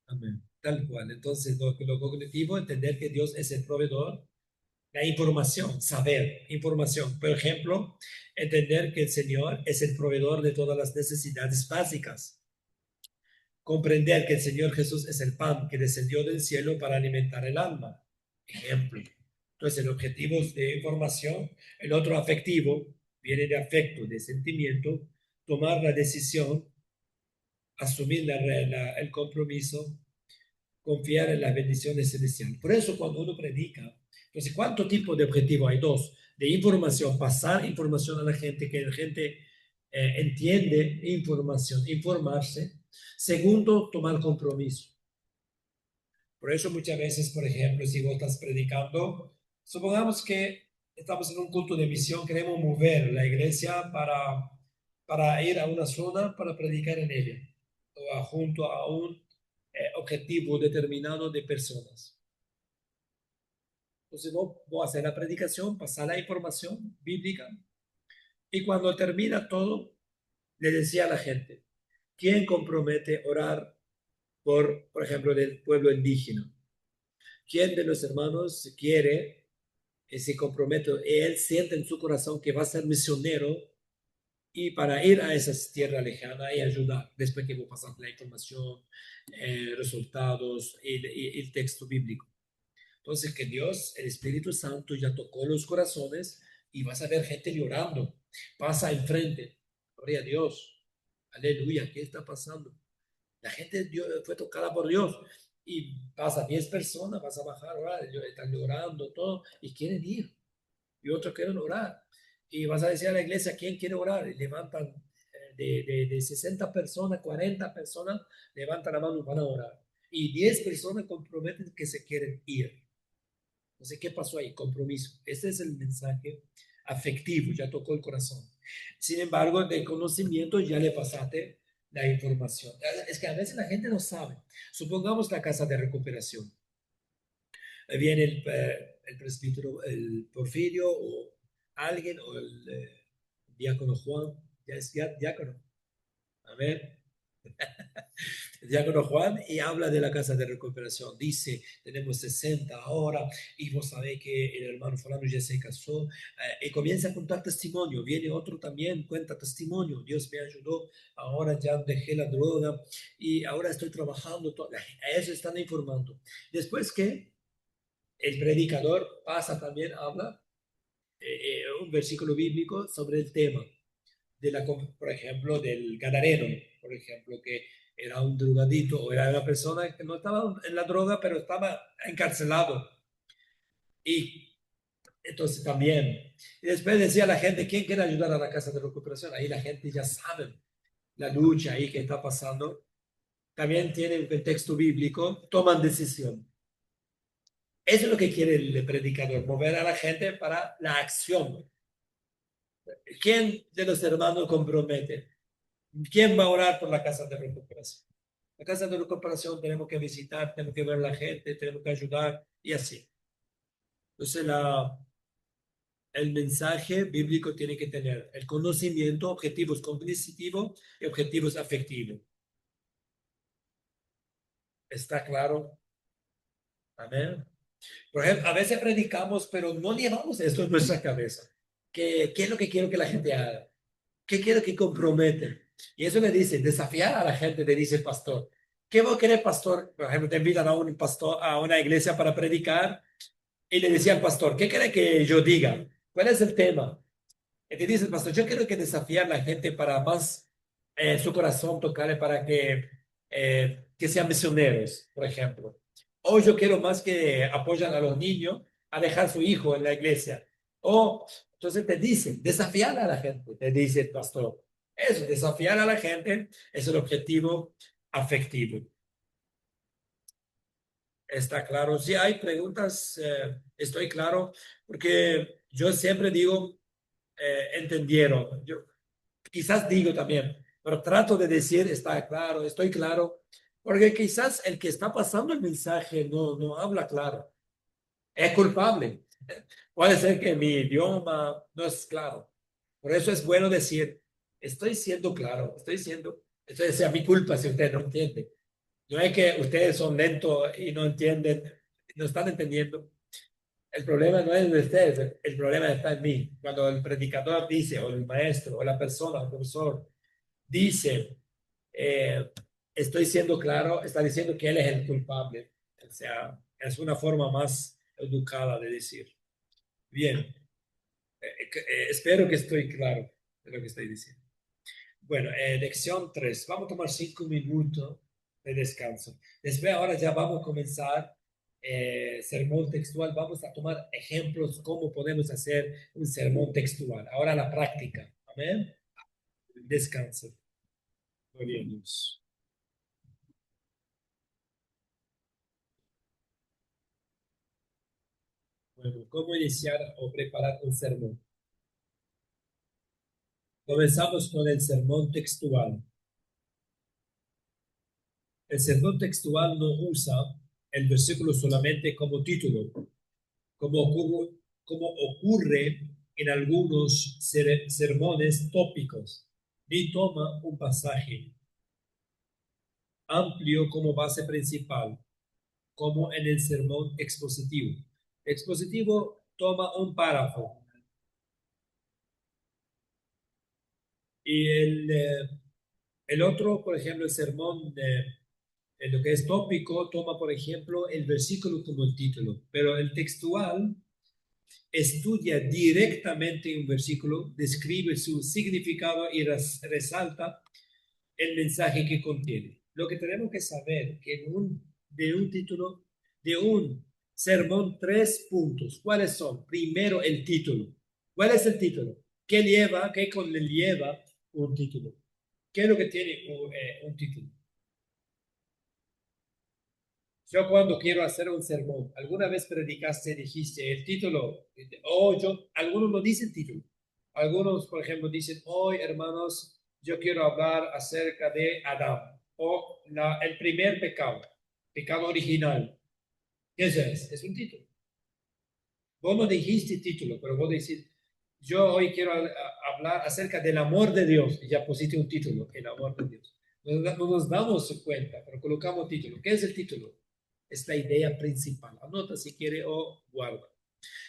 Amén. Tal cual. Entonces, lo cognitivo, entender que Dios es el proveedor. La información, saber, información. Por ejemplo, entender que el Señor es el proveedor de todas las necesidades básicas. Comprender que el Señor Jesús es el pan que descendió del cielo para alimentar el alma. Ejemplo. Entonces, el objetivo es de información. El otro afectivo viene de afecto, de sentimiento. Tomar la decisión, asumir el compromiso, confiar en las bendiciones celestiales. Por eso cuando uno predica, entonces, ¿cuánto tipo de objetivo hay? Dos, de información, pasar información a la gente, que la gente entiende información, informarse. Segundo, tomar compromiso. Por eso muchas veces, por ejemplo, si vos estás predicando, supongamos que estamos en un culto de misión, queremos mover la iglesia para ir a una zona para predicar en ella, o junto a un objetivo determinado de personas. Entonces vos hacer la predicación, pasar la información bíblica y cuando termina todo, le decía a la gente, ¿quién compromete orar por ejemplo, del pueblo indígena? ¿Quién de los hermanos quiere y se compromete? Él siente en su corazón que va a ser misionero y para ir a esas tierras lejanas y ayudar, después que vos pasar la información, resultados y el texto bíblico. Entonces, que Dios, el Espíritu Santo, ya tocó los corazones y vas a ver gente llorando. Pasa enfrente. Gloria a Dios. Aleluya. ¿Qué está pasando? La gente fue tocada por Dios. Y pasa 10 personas, vas a bajar, orar, están llorando, todo, y quieren ir. Y otros quieren orar. Y vas a decir a la iglesia, ¿quién quiere orar? Y levantan de 60 personas, 40 personas, levantan la mano y van a orar. Y 10 personas comprometen que se quieren ir. Entonces, ¿qué pasó ahí? Compromiso. Este es el mensaje afectivo, ya tocó el corazón. Sin embargo, de conocimiento ya le pasaste la información. Es que a veces la gente no sabe. Supongamos la casa de recuperación. Viene el presbítero, el Porfirio o alguien, o el diácono Juan, ya es diácono. A ver, el diácono Juan y habla de la casa de recuperación. Dice, tenemos 60 ahora y vos sabés que el hermano fulano ya se casó y comienza a contar testimonio. Viene otro también, cuenta testimonio. Dios me ayudó, ahora ya dejé la droga y ahora estoy trabajando. A eso están informando. Después que el predicador pasa también, habla un versículo bíblico sobre el tema por ejemplo, del gadareno, por ejemplo, que era un drogadito o era una persona que no estaba en la droga, pero estaba encarcelado. Y entonces también. Y después decía la gente, ¿quién quiere ayudar a la casa de recuperación? Ahí la gente ya sabe la lucha ahí que está pasando. También tienen el texto bíblico, toman decisión. Eso es lo que quiere el predicador, mover a la gente para la acción. ¿Quién de los hermanos compromete? ¿Quién va a orar por la casa de recuperación? La casa de recuperación tenemos que visitar, tenemos que ver a la gente, tenemos que ayudar y así. Entonces, el mensaje bíblico tiene que tener el conocimiento, objetivos cognitivos y objetivos afectivos. ¿Está claro? Amén. Por ejemplo, a veces predicamos, pero no llevamos esto en nuestra cabeza. ¿Qué es lo que quiero que la gente haga? ¿Qué quiero que comprometen? Y eso le dice, desafiar a la gente, le dice el pastor. ¿Qué va a querer, pastor? Por ejemplo, te invitan a un pastor, a una iglesia para predicar y le decía al pastor, ¿qué quiere que yo diga? ¿Cuál es el tema? Y te dice el pastor, yo quiero que desafiar a la gente para más su corazón tocarle para que sean misioneros, por ejemplo. O yo quiero más que apoyan a los niños a dejar su hijo en la iglesia. O entonces te dice, desafiar a la gente, te dice el pastor. Eso, desafiar a la gente es el objetivo afectivo. ¿Está claro? Si hay preguntas, estoy claro, porque yo siempre digo, entendieron. Yo quizás digo también, pero trato de decir, está claro, estoy claro, porque quizás el que está pasando el mensaje no habla claro, es culpable. Puede ser que mi idioma no es claro. Por eso es bueno decir, estoy siendo claro, esto es mi culpa si usted no entiende. No es que ustedes son lentos y no entienden, no están entendiendo. El problema no es de ustedes, el problema está en mí. Cuando el predicador dice, o el maestro, o la persona, el profesor, dice, eh, estoy siendo claro, está diciendo que él es el culpable. O sea, es una forma más educada de decir. Bien, espero que estoy claro de lo que estoy diciendo. Bueno, lección 3. Vamos a tomar 5 minutos de descanso. Después, ahora ya vamos a comenzar sermón textual. Vamos a tomar ejemplos cómo podemos hacer un sermón textual. Ahora la práctica. Amén. Descanso. Gloria a Dios. Bueno, ¿cómo iniciar o preparar un sermón? Comenzamos con el sermón textual. El sermón textual no usa el versículo solamente como título, como ocurre, como ocurre en algunos sermones tópicos, ni toma un pasaje amplio como base principal, como en el sermón expositivo. Expositivo toma un párrafo y el otro, por ejemplo, el sermón en lo que es tópico, toma, por ejemplo, el versículo como el título, pero el textual estudia directamente un versículo, describe su significado y resalta el mensaje que contiene. Lo que tenemos que saber que de un título, de un sermón, 3 puntos. ¿Cuáles son? Primero, el título. ¿Cuál es el título? ¿Qué conlleva un título? ¿Qué es lo que tiene un título? Yo cuando quiero hacer un sermón, alguna vez predicaste, dijiste el título, algunos no dicen título. Algunos, por ejemplo, dicen, hoy, hermanos, yo quiero hablar acerca de Adán o el primer pecado, pecado original. ¿Qué es? Es un título. Vos no dijiste título, pero vos decís, yo hoy quiero hablar acerca del amor de Dios. Y ya pusiste un título, el amor de Dios. No nos damos cuenta, pero colocamos título. ¿Qué es el título? Es la idea principal. Anota si quiere o guarda.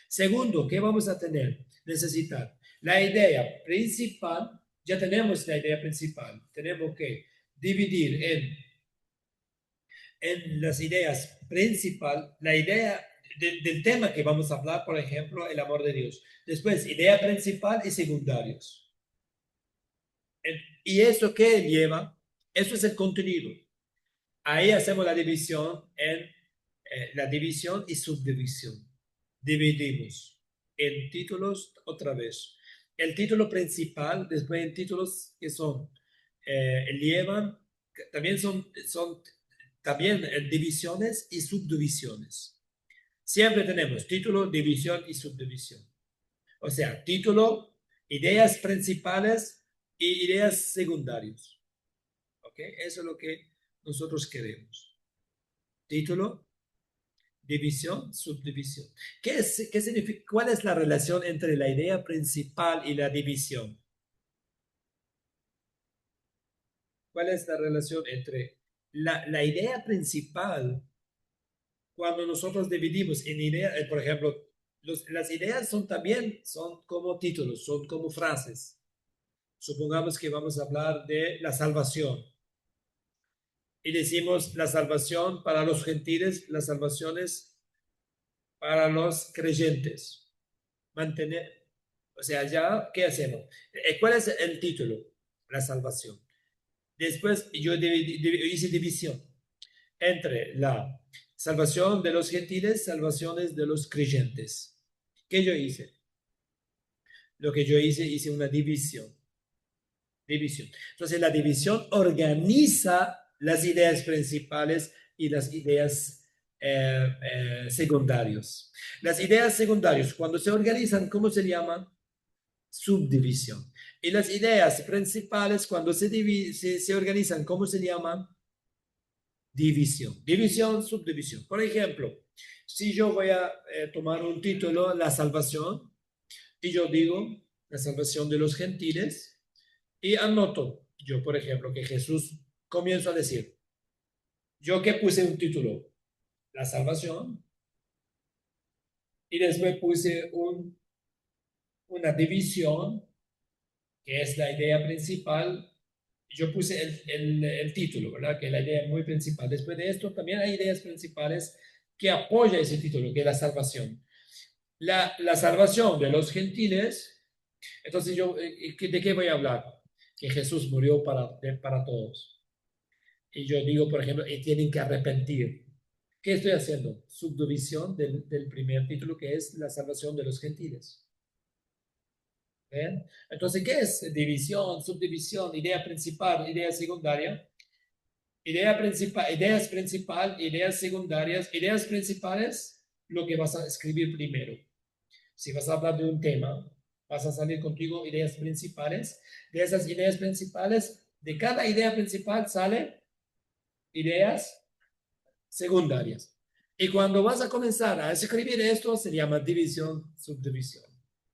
Segundo, ¿qué vamos a tener? Necesitar la idea principal. Ya tenemos la idea principal. Tenemos que dividir en las ideas principal, la idea del tema que vamos a hablar, por ejemplo, el amor de Dios. Después, idea principal y secundarios. ¿Y eso qué lleva? Eso es el contenido. Ahí hacemos la división en la división y subdivisión. Dividimos en títulos otra vez. El título principal, después en títulos que son, llevan, también son también divisiones y subdivisiones. Siempre tenemos título, división y subdivisión. O sea, título ideas principales y ideas secundarias. ¿Ok? Eso es lo que nosotros queremos. Título, división, subdivisión. ¿Qué significa? ¿Cuál es la relación entre la idea principal y la división? ¿Cuál es la relación entre la idea principal? Cuando nosotros dividimos en ideas, por ejemplo, las ideas son también, son como títulos, son como frases. Supongamos que vamos a hablar de la salvación y decimos la salvación para los gentiles, las salvaciones para los creyentes. Mantener, o sea, ya, ¿qué hacemos? ¿Cuál es el título? La salvación. Después yo hice división entre la salvación de los gentiles, salvaciones de los creyentes. ¿Qué yo hice? Lo que yo hice una división. División. Entonces, la división organiza las ideas principales y las ideas secundarias. Las ideas secundarias, cuando se organizan, ¿cómo se llaman? Subdivisión. Y las ideas principales, cuando se organizan, ¿cómo se llaman? División. División, subdivisión. Por ejemplo, si yo voy a tomar un título, La salvación, y yo digo, la salvación de los gentiles, y anoto, yo por ejemplo, que Jesús comienzo a decir, yo que puse un título, la salvación, y después puse una división, que es la idea principal. Yo puse el título, ¿verdad? Que es la idea muy principal. Después de esto, también hay ideas principales que apoyan ese título, que es la salvación. La salvación de los gentiles. Entonces, ¿de qué voy a hablar? Que Jesús murió para todos. Y yo digo, por ejemplo, y tienen que arrepentir. ¿Qué estoy haciendo? Subdivisión del primer título, que es la salvación de los gentiles. ¿Ven? Entonces, ¿qué es división, subdivisión, idea principal, idea secundaria? Idea principal, ideas secundarias, ideas principales, lo que vas a escribir primero. Si vas a hablar de un tema, vas a salir contigo ideas principales. De esas ideas principales, de cada idea principal sale ideas secundarias. Y cuando vas a comenzar a escribir esto, se llama división, subdivisión.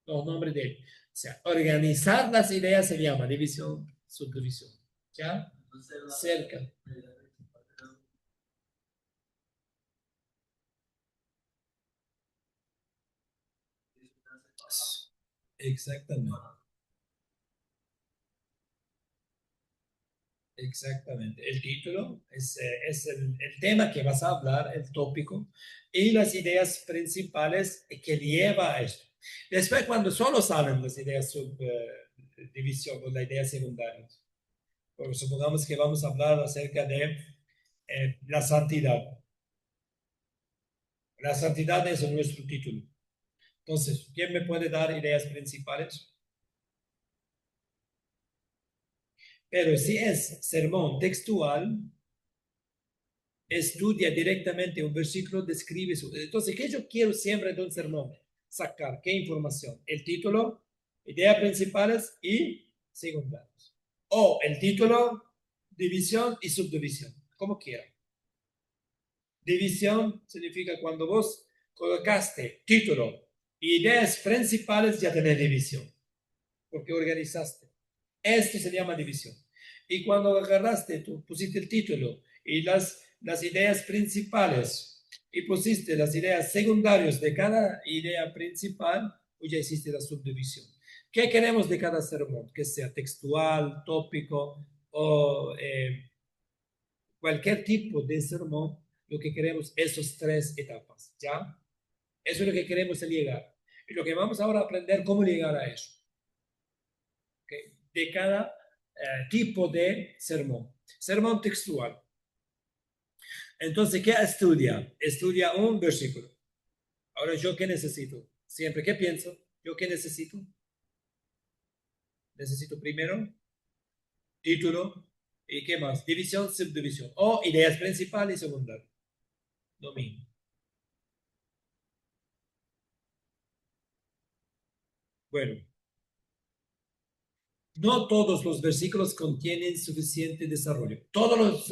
Los nombres de, o sea, organizar las ideas se llama división, subdivisión. ¿Ya? Cerca. Exactamente. Exactamente. El título es el tema que vas a hablar, el tópico, y las ideas principales que lleva a esto. Después, cuando solo salen las ideas subdivisión o las ideas secundarias, supongamos que vamos a hablar acerca de la santidad. La santidad es nuestro título. Entonces, ¿quién me puede dar ideas principales? Pero si es sermón textual, estudia directamente un versículo, describe su... Entonces, ¿qué yo quiero siempre de un sermón? Sacar, ¿qué información? El título, ideas principales y secundarias. O el título, división y subdivisión, como quieran. División significa cuando vos colocaste título y ideas principales, ya tenés división, porque organizaste. Esto se llama división. Y cuando agarraste, tú pusiste el título y las ideas principales y pusiste las ideas secundarias de cada idea principal, pues ya hiciste la subdivisión. ¿Qué queremos de cada sermón? Que sea textual, tópico o cualquier tipo de sermón, lo que queremos esas tres etapas, ¿ya? Eso es lo que queremos llegar. Y lo que vamos ahora a aprender cómo llegar a eso. ¿Okay? De cada tipo de sermón. Sermón textual. Entonces, ¿qué estudia? Estudia un versículo. Ahora, ¿yo qué necesito? Siempre, ¿qué pienso? ¿Yo qué necesito? Necesito primero título y ¿qué más? División, subdivisión. O ideas principales y secundarias. Lo mismo. Bueno, No todos los versículos contienen suficiente desarrollo. Todos los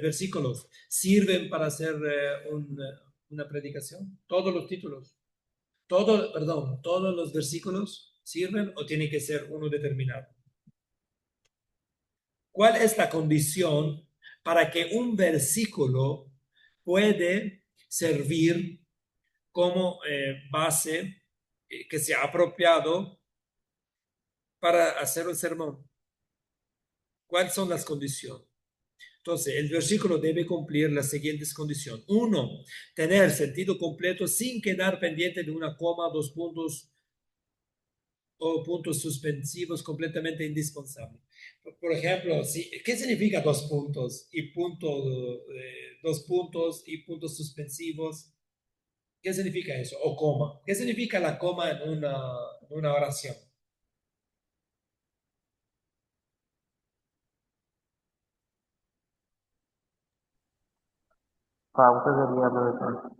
versículos sirven para hacer una predicación. Todos los títulos. Todos los versículos sirven o tiene que ser uno determinado. ¿Cuál es la condición para que un versículo puede servir como base que sea apropiado para hacer un sermón? ¿Cuáles son las condiciones? Entonces, el versículo debe cumplir las siguientes condiciones. Uno, tener sentido completo sin quedar pendiente de una coma, dos puntos o puntos suspensivos completamente indispensables. Por ejemplo, ¿qué significa dos puntos y dos puntos y puntos suspensivos? ¿Qué significa eso? O coma. ¿Qué significa la coma en una oración? Pausa sería lo de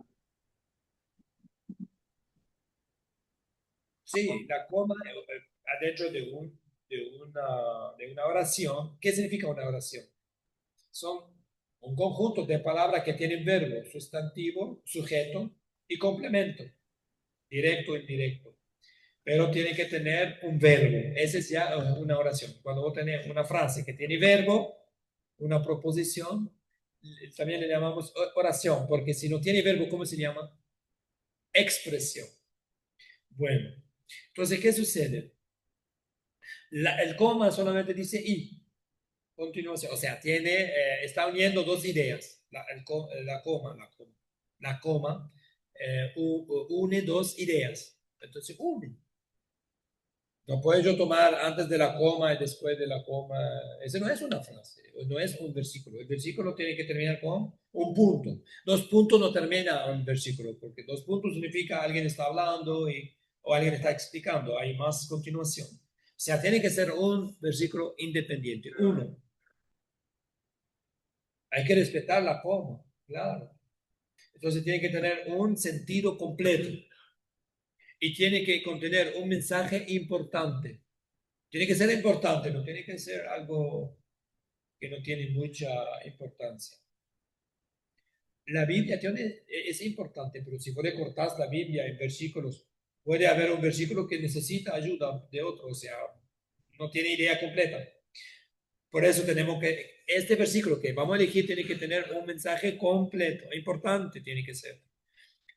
Sí, la coma adentro de una oración. ¿Qué significa una oración? Son un conjunto de palabras que tienen verbo, sustantivo, sujeto y complemento, directo o indirecto. Pero tiene que tener un verbo. Esa es ya una oración. Cuando vos tenés una frase que tiene verbo, una proposición, también le llamamos oración, porque si no tiene verbo, ¿cómo se llama? Expresión. Bueno, entonces, ¿qué sucede? El coma solamente dice y, continuación, o sea, está uniendo dos ideas, la coma une dos ideas, entonces une. No puedo yo tomar antes de la coma y después de la coma, ese no es una frase, no es un versículo, el versículo tiene que terminar con un punto, dos puntos no termina un versículo, porque dos puntos significa alguien está hablando o alguien está explicando, hay más continuación. O sea, tiene que ser un versículo independiente, uno. Hay que respetar la coma, claro. Entonces tiene que tener un sentido completo y tiene que contener un mensaje importante. Tiene que ser importante, no tiene que ser algo que no tiene mucha importancia. La Biblia es importante, pero si vos le cortás la Biblia en versículos, puede haber un versículo que necesita ayuda de otro, o sea, no tiene idea completa. Por eso este versículo que vamos a elegir tiene que tener un mensaje completo, importante tiene que ser.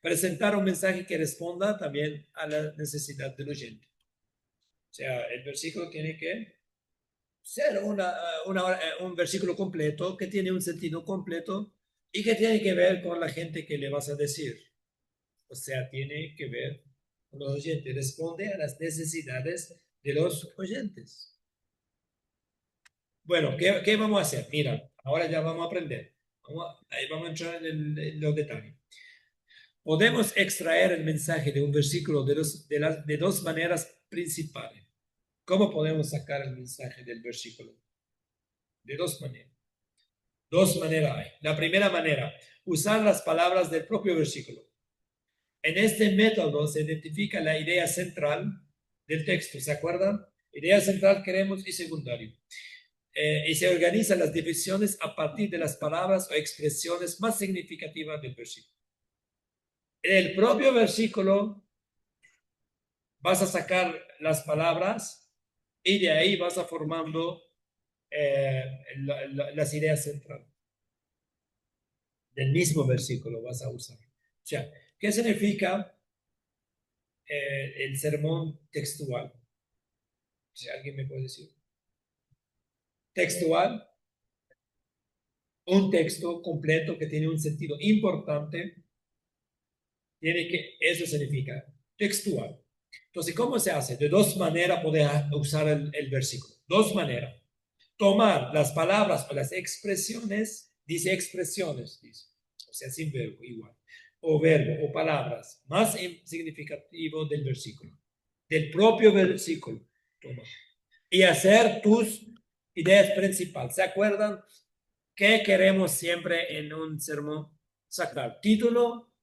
Presentar un mensaje que responda también a la necesidad del oyente. O sea, el versículo tiene que ser un versículo completo, que tiene un sentido completo y que tiene que ver con la gente que le vas a decir. O sea, tiene que ver con los oyentes, responde a las necesidades de los oyentes. Bueno, ¿qué vamos a hacer? Mira, ahora ya vamos a aprender. Ahí vamos a entrar en los detalles. Podemos extraer el mensaje de un versículo de dos maneras principales. ¿Cómo podemos sacar el mensaje del versículo? De dos maneras. Dos maneras hay. La primera manera, usar las palabras del propio versículo. En este método se identifica la idea central del texto, ¿se acuerdan? Idea central, queremos, y secundario. Y se organizan las divisiones a partir de las palabras o expresiones más significativas del versículo. En el propio versículo vas a sacar las palabras y de ahí vas a formando las ideas centrales. Del mismo versículo vas a usar. O sea, ¿qué significa el sermón textual? Si alguien me puede decir. Textual, un texto completo que tiene un sentido importante, eso significa textual. Entonces, ¿cómo se hace? De dos maneras poder usar el versículo. Dos maneras. Tomar las palabras o las expresiones, dice expresiones, dice, o sea, sin verbo, igual, o verbo o palabras más significativo del versículo, del propio versículo. Toma. Y hacer tus ideas principales. ¿Se acuerdan? ¿Qué queremos siempre en un sermón? Sacar título,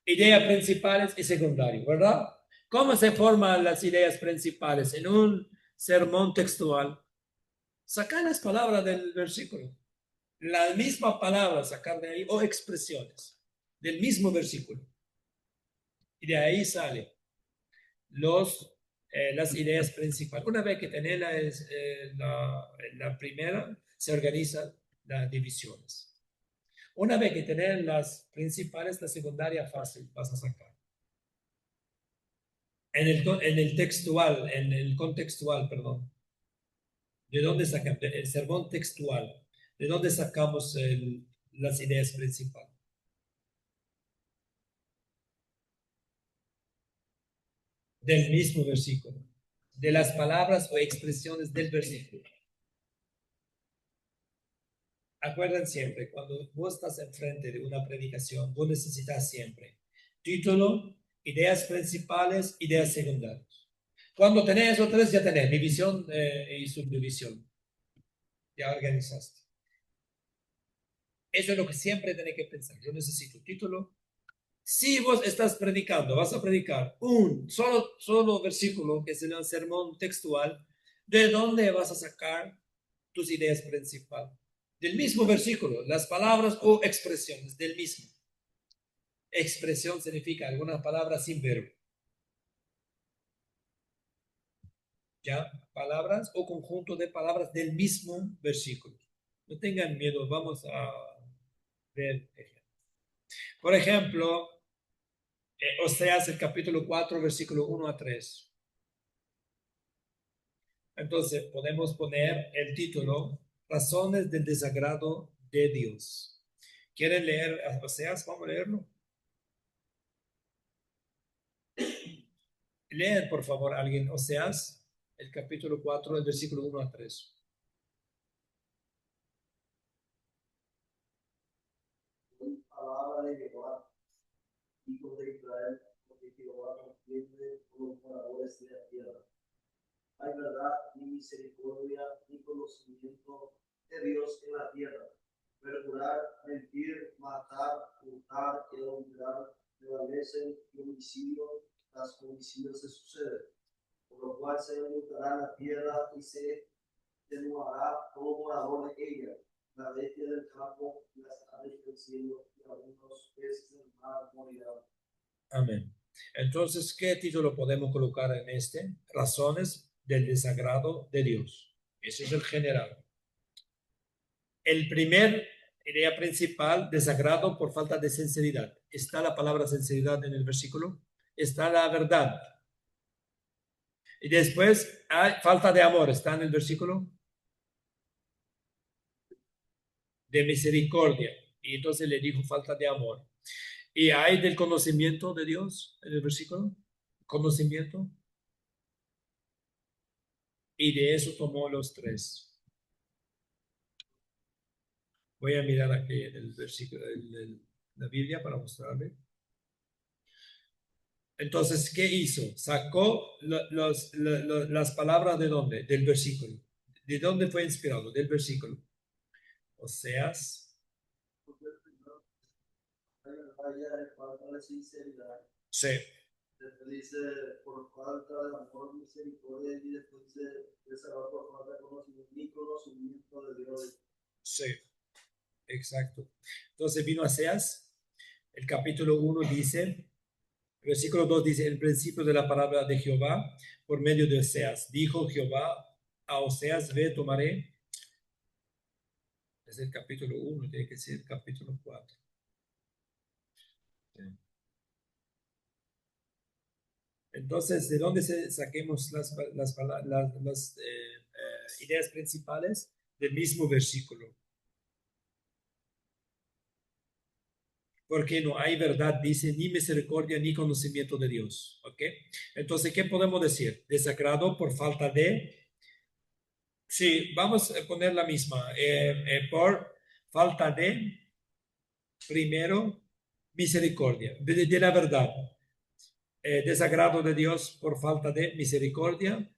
ideas principales y secundario, ¿verdad? ¿Cómo se forman las ideas principales? En un sermón textual, sacar las palabras del versículo. La misma palabra sacar de ahí o expresiones del mismo versículo. Y de ahí salen las ideas principales. Una vez que tenés la primera, se organizan las divisiones. Una vez que tenés las principales, la secundaria fácil vas a sacar. En el textual, en el contextual, perdón. ¿De dónde sacamos? El sermón textual. ¿De dónde sacamos las ideas principales? Del mismo versículo. De las palabras o expresiones del versículo. Acuerden siempre, cuando vos estás enfrente de una predicación, vos necesitas siempre título, ideas principales, ideas secundarias. Cuando tenés esos tres, ya tenés división y subdivisión. Ya organizaste. Eso es lo que siempre tenés que pensar. Yo necesito título. Si vos estás predicando, vas a predicar un solo versículo, que es el sermón textual, ¿de dónde vas a sacar tus ideas principales? Del mismo versículo, las palabras o expresiones del mismo. Expresión significa alguna palabra sin verbo. ¿Ya? Palabras o conjunto de palabras del mismo versículo. No tengan miedo, vamos a ver ejemplos. Por ejemplo, Oseas, el capítulo 4, versículo 1 a 3. Entonces, podemos poner el título, Razones del desagrado de Dios. ¿Quieren leer Oseas? Vamos a leerlo. Leen, por favor, alguien, Oseas, el capítulo 4, el versículo 1 a 3. Palabra de Jehová, hijos de Israel, porque Jehová contiende con los moradores de la tierra. Hay verdad ni misericordia ni conocimiento de Dios en la tierra. Perjurar, mentir, matar, hurtar y adulterar prevalecen y homicidio tras homicidio se sucede. Por lo cual se enlutará la tierra y se desnudará todo morador de ella. La bestia del campo y las aves del cielo y algunos peces del mar morirán. Amén. Entonces, ¿qué título podemos colocar en este? Razones del desagrado de Dios. Ese es el general. El primer idea principal, desagrado por falta de sinceridad. ¿Está la palabra sinceridad en el versículo? Está la verdad. Y después hay falta de amor. ¿Está en el versículo? De misericordia. Y entonces le dijo falta de amor. ¿Y hay del conocimiento de Dios en el versículo? Conocimiento. Y de eso tomó los tres. Voy a mirar aquí en el versículo de la Biblia para mostrarle. Entonces, ¿qué hizo? Sacó las palabras de dónde? Del versículo. ¿De dónde fue inspirado? Del versículo. Oseas. Falta de sinceridad. Sí. Después dice por falta de amor, misericordia, y después dice desagrado por falta de conocimiento y conocimiento de Dios. Sí, exacto. Entonces vino Oseas, el capítulo 1 dice, versículo 2 dice, el principio de la palabra de Jehová por medio de Oseas. Dijo Jehová a Oseas, ve, tomaré. Es el capítulo 1, tiene que ser el capítulo 4. Entonces, ¿de dónde saquemos las ideas principales? Del mismo versículo. Porque no hay verdad, dice, ni misericordia, ni conocimiento de Dios. ¿Ok? Entonces, ¿qué podemos decir? Desagrado por falta de... Sí, vamos a poner la misma. Por falta de, primero, misericordia, de la verdad. Desagrado de Dios por falta de misericordia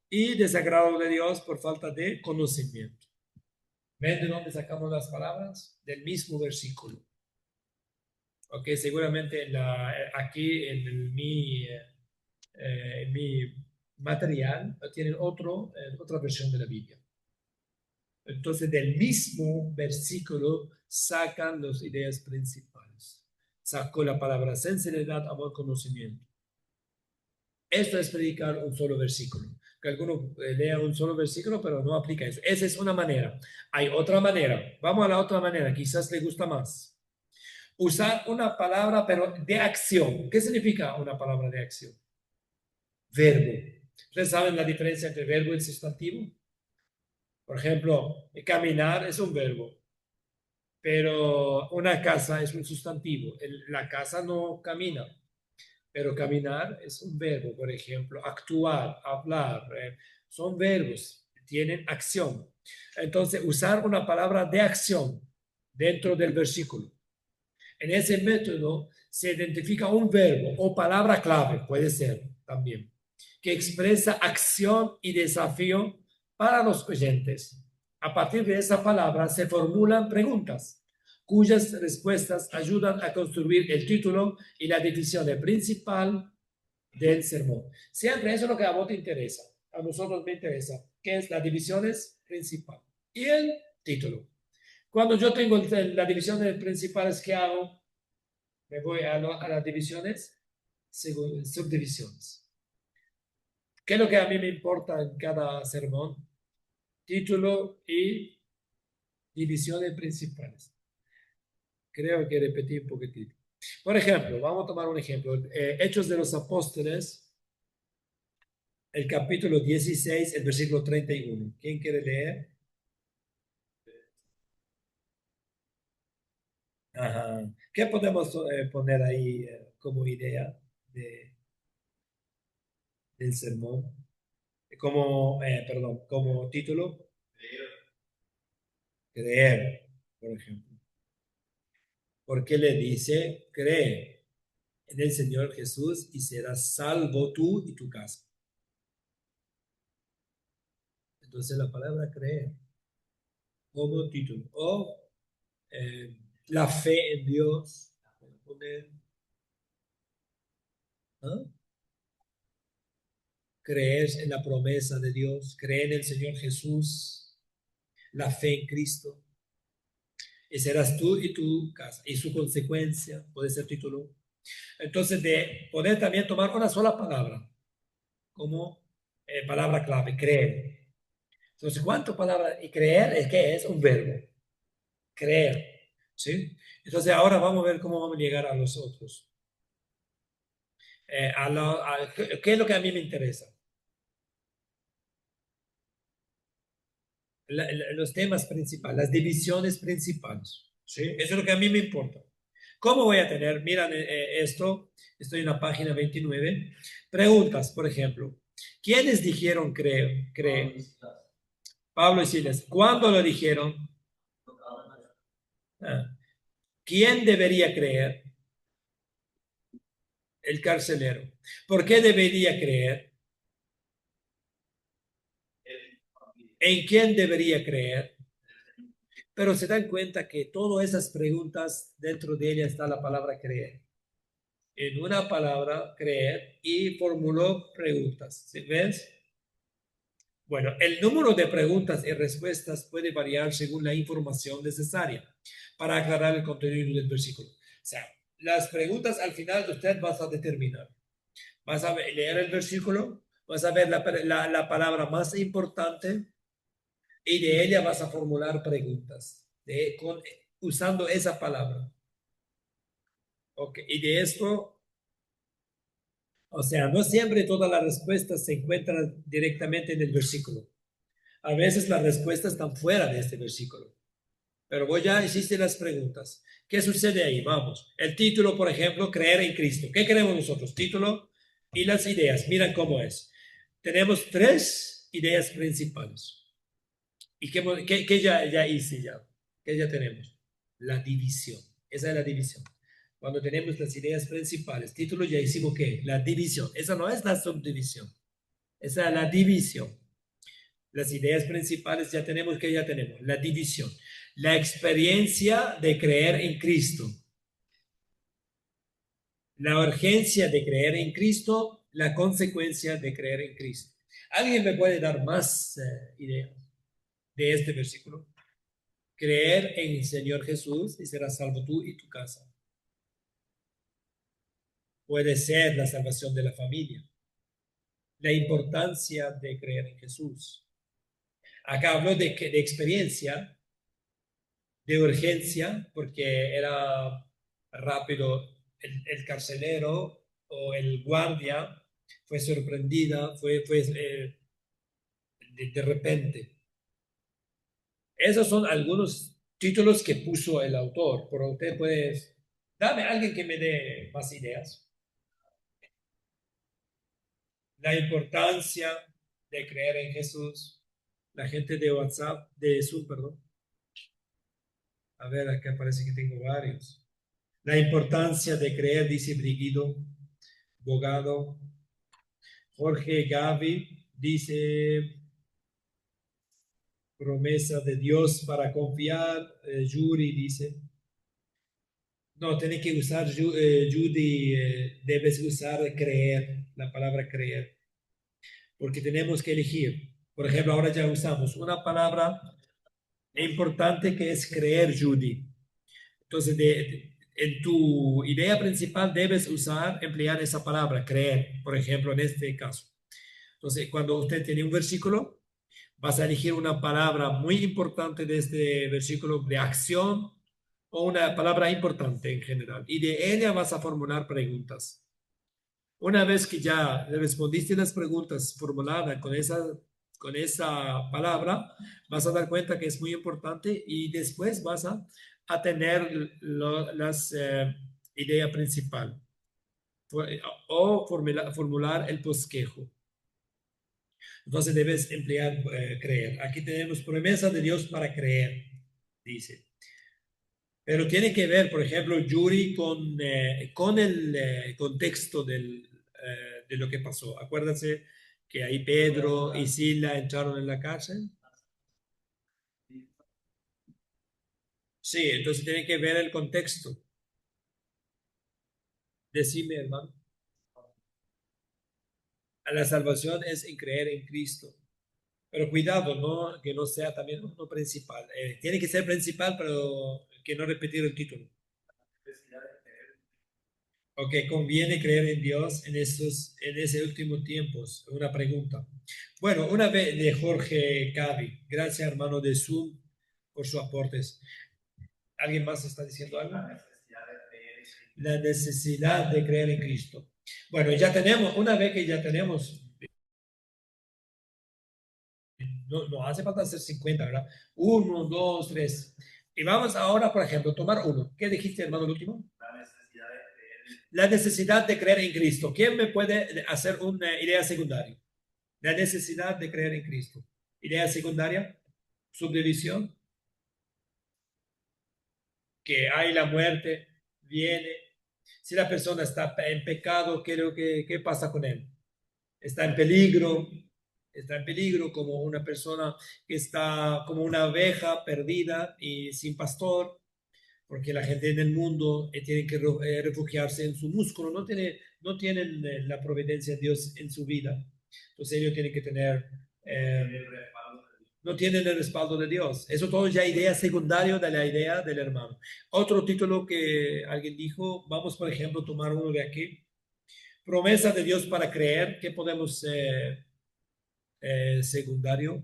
y desagrado de Dios por falta de conocimiento. ¿Ven de dónde sacamos las palabras? Del mismo versículo. Ok, seguramente aquí en mi material, tienen otra versión de la Biblia. Entonces, del mismo versículo sacan las ideas principales. Sacó la palabra sinceridad, amor, conocimiento. Esto es predicar un solo versículo. Que alguno lea un solo versículo, pero no aplica eso. Esa es una manera. Hay otra manera. Vamos a la otra manera. Quizás le gusta más. Usar una palabra, pero de acción. ¿Qué significa una palabra de acción? Verbo. ¿Ustedes saben la diferencia entre verbo y sustantivo? Por ejemplo, caminar es un verbo, pero una casa es un sustantivo. La casa no camina, pero caminar es un verbo. Por ejemplo, actuar, hablar, son verbos, tienen acción. Entonces, usar una palabra de acción dentro del versículo. En ese método se identifica un verbo o palabra clave, puede ser también, que expresa acción y desafío para los oyentes. A partir de esa palabra se formulan preguntas, cuyas respuestas ayudan a construir el título y la división principal del sermón. Siempre eso es lo que a vos te interesa, a nosotros me interesa, que es la división principal y el título. Cuando yo tengo las divisiones principales, ¿qué hago? Me voy a las divisiones, subdivisiones. ¿Qué es lo que a mí me importa en cada sermón? Título y divisiones principales. Creo que repetí un poquitito. Por ejemplo, vamos a tomar un ejemplo. Hechos de los Apóstoles, el capítulo 16, el versículo 31. ¿Quién quiere leer? Ajá. ¿Qué podemos poner ahí como idea del sermón? Como título. Creer, por ejemplo. Porque le dice, cree en el Señor Jesús y serás salvo tú y tu casa. Entonces la palabra creer como título. O la fe en Dios. ¿Ah? Creer en la promesa de Dios, creer en el Señor Jesús, la fe en Cristo. Y serás tú y tu casa. Y su consecuencia puede ser título. Entonces, de poder también tomar una sola palabra como palabra clave, creer. Entonces, ¿cuántas palabras? Y creer es que es un verbo. Creer. ¿Sí? Entonces, ahora vamos a ver cómo vamos a llegar a los otros. ¿Qué es lo que a mí me interesa? Los temas principales, las divisiones principales. ¿Sí? Eso es lo que a mí me importa. ¿Cómo voy a tener? Miran esto, estoy en la página 29. Preguntas, por ejemplo. ¿Quiénes dijeron creo? Pablo y Silas. ¿Cuándo lo dijeron? ¿Quién debería creer? El carcelero. ¿Por qué debería creer? ¿En quién debería creer? Pero se dan cuenta que todas esas preguntas, dentro de ellas está la palabra creer. En una palabra, creer, y formuló preguntas. ¿Sí ves? Bueno, el número de preguntas y respuestas puede variar según la información necesaria para aclarar el contenido del versículo. O sea, las preguntas al final usted vas a determinar. Vas a leer el versículo, vas a ver la palabra más importante y de ella vas a formular preguntas usando esa palabra. Okay. Y de esto, o sea, no siempre todas las respuestas se encuentran directamente en el versículo. A veces las respuestas están fuera de este versículo. Pero vos ya hiciste las preguntas. ¿Qué sucede ahí? Vamos. El título, por ejemplo, creer en Cristo. ¿Qué creemos nosotros? Título y las ideas. Miren cómo es. Tenemos 3 ideas principales. ¿Y qué ya hice ya? ¿Qué ya tenemos? La división. Esa es la división. Cuando tenemos las ideas principales, título, ya hicimos ¿qué? La división. Esa no es la subdivisión. Esa es la división. Las ideas principales ya tenemos la división. La experiencia de creer en Cristo. La urgencia de creer en Cristo, la consecuencia de creer en Cristo. ¿Alguien me puede dar más ideas de este versículo? Creer en el Señor Jesús y serás salvo tú y tu casa. Puede ser la salvación de la familia. La importancia de creer en Jesús. Acá hablo de experiencia, de urgencia, porque era rápido. El carcelero o el guardia fue sorprendida, fue de repente. Esos son algunos títulos que puso el autor, pero usted puede, dame a alguien que me dé más ideas. La importancia de creer en Jesús. La gente de WhatsApp, de Zoom, perdón. A ver, acá parece que tengo varios. La importancia de creer, dice Brigido Bogado. Jorge Gavi dice promesa de Dios para confiar. Yuri dice. No, tiene que usar, Judy, debes usar creer, la palabra creer, porque tenemos que elegir. Por ejemplo, ahora ya usamos una palabra importante que es creer, Judy. Entonces, en tu idea principal debes emplear esa palabra, creer, por ejemplo, en este caso. Entonces, cuando usted tiene un versículo, vas a elegir una palabra muy importante de este versículo de acción o una palabra importante en general. Y de ella vas a formular preguntas. Una vez que ya respondiste las preguntas formuladas con esa palabra, vas a dar cuenta que es muy importante y después vas a tener las idea principal o formular el bosquejo. Entonces debes emplear creer. Aquí tenemos promesa de Dios para creer, dice. Pero tiene que ver, por ejemplo, Yuri con el contexto de lo que pasó. Acuérdense que ahí Pedro y Sila entraron en la cárcel. Sí, entonces tiene que ver el contexto. Decime, hermano. La salvación es en creer en Cristo. Pero cuidado, ¿no? Que no sea también uno principal. Tiene que ser principal, pero que no repetir el título. Ok, conviene creer en Dios en ese último tiempo. Una pregunta. Bueno, una vez de Jorge Cavi. Gracias, hermano de Zoom, por sus aportes. ¿Alguien más está diciendo algo? La necesidad de creer en Cristo. Bueno, ya tenemos, una vez que ya tenemos, no hace falta hacer 50, ¿verdad? 1, 2, 3. Y vamos ahora, por ejemplo, tomar uno. ¿Qué dijiste, hermano, el último? La necesidad de creer en Cristo. ¿Quién me puede hacer una idea secundaria? La necesidad de creer en Cristo. Idea secundaria, subdivisión, que hay la muerte, viene. Si la persona está en pecado, ¿qué pasa con él? Está en peligro como una persona que está como una oveja perdida y sin pastor, porque la gente en el mundo tiene que refugiarse en su músculo, no tienen la providencia de Dios en su vida. Entonces ellos tienen que tener, no tienen el respaldo de Dios. Eso todo ya idea secundaria de la idea del hermano. Otro título que alguien dijo, vamos por ejemplo a tomar uno de aquí. Promesa de Dios para creer, ¿qué podemos secundario?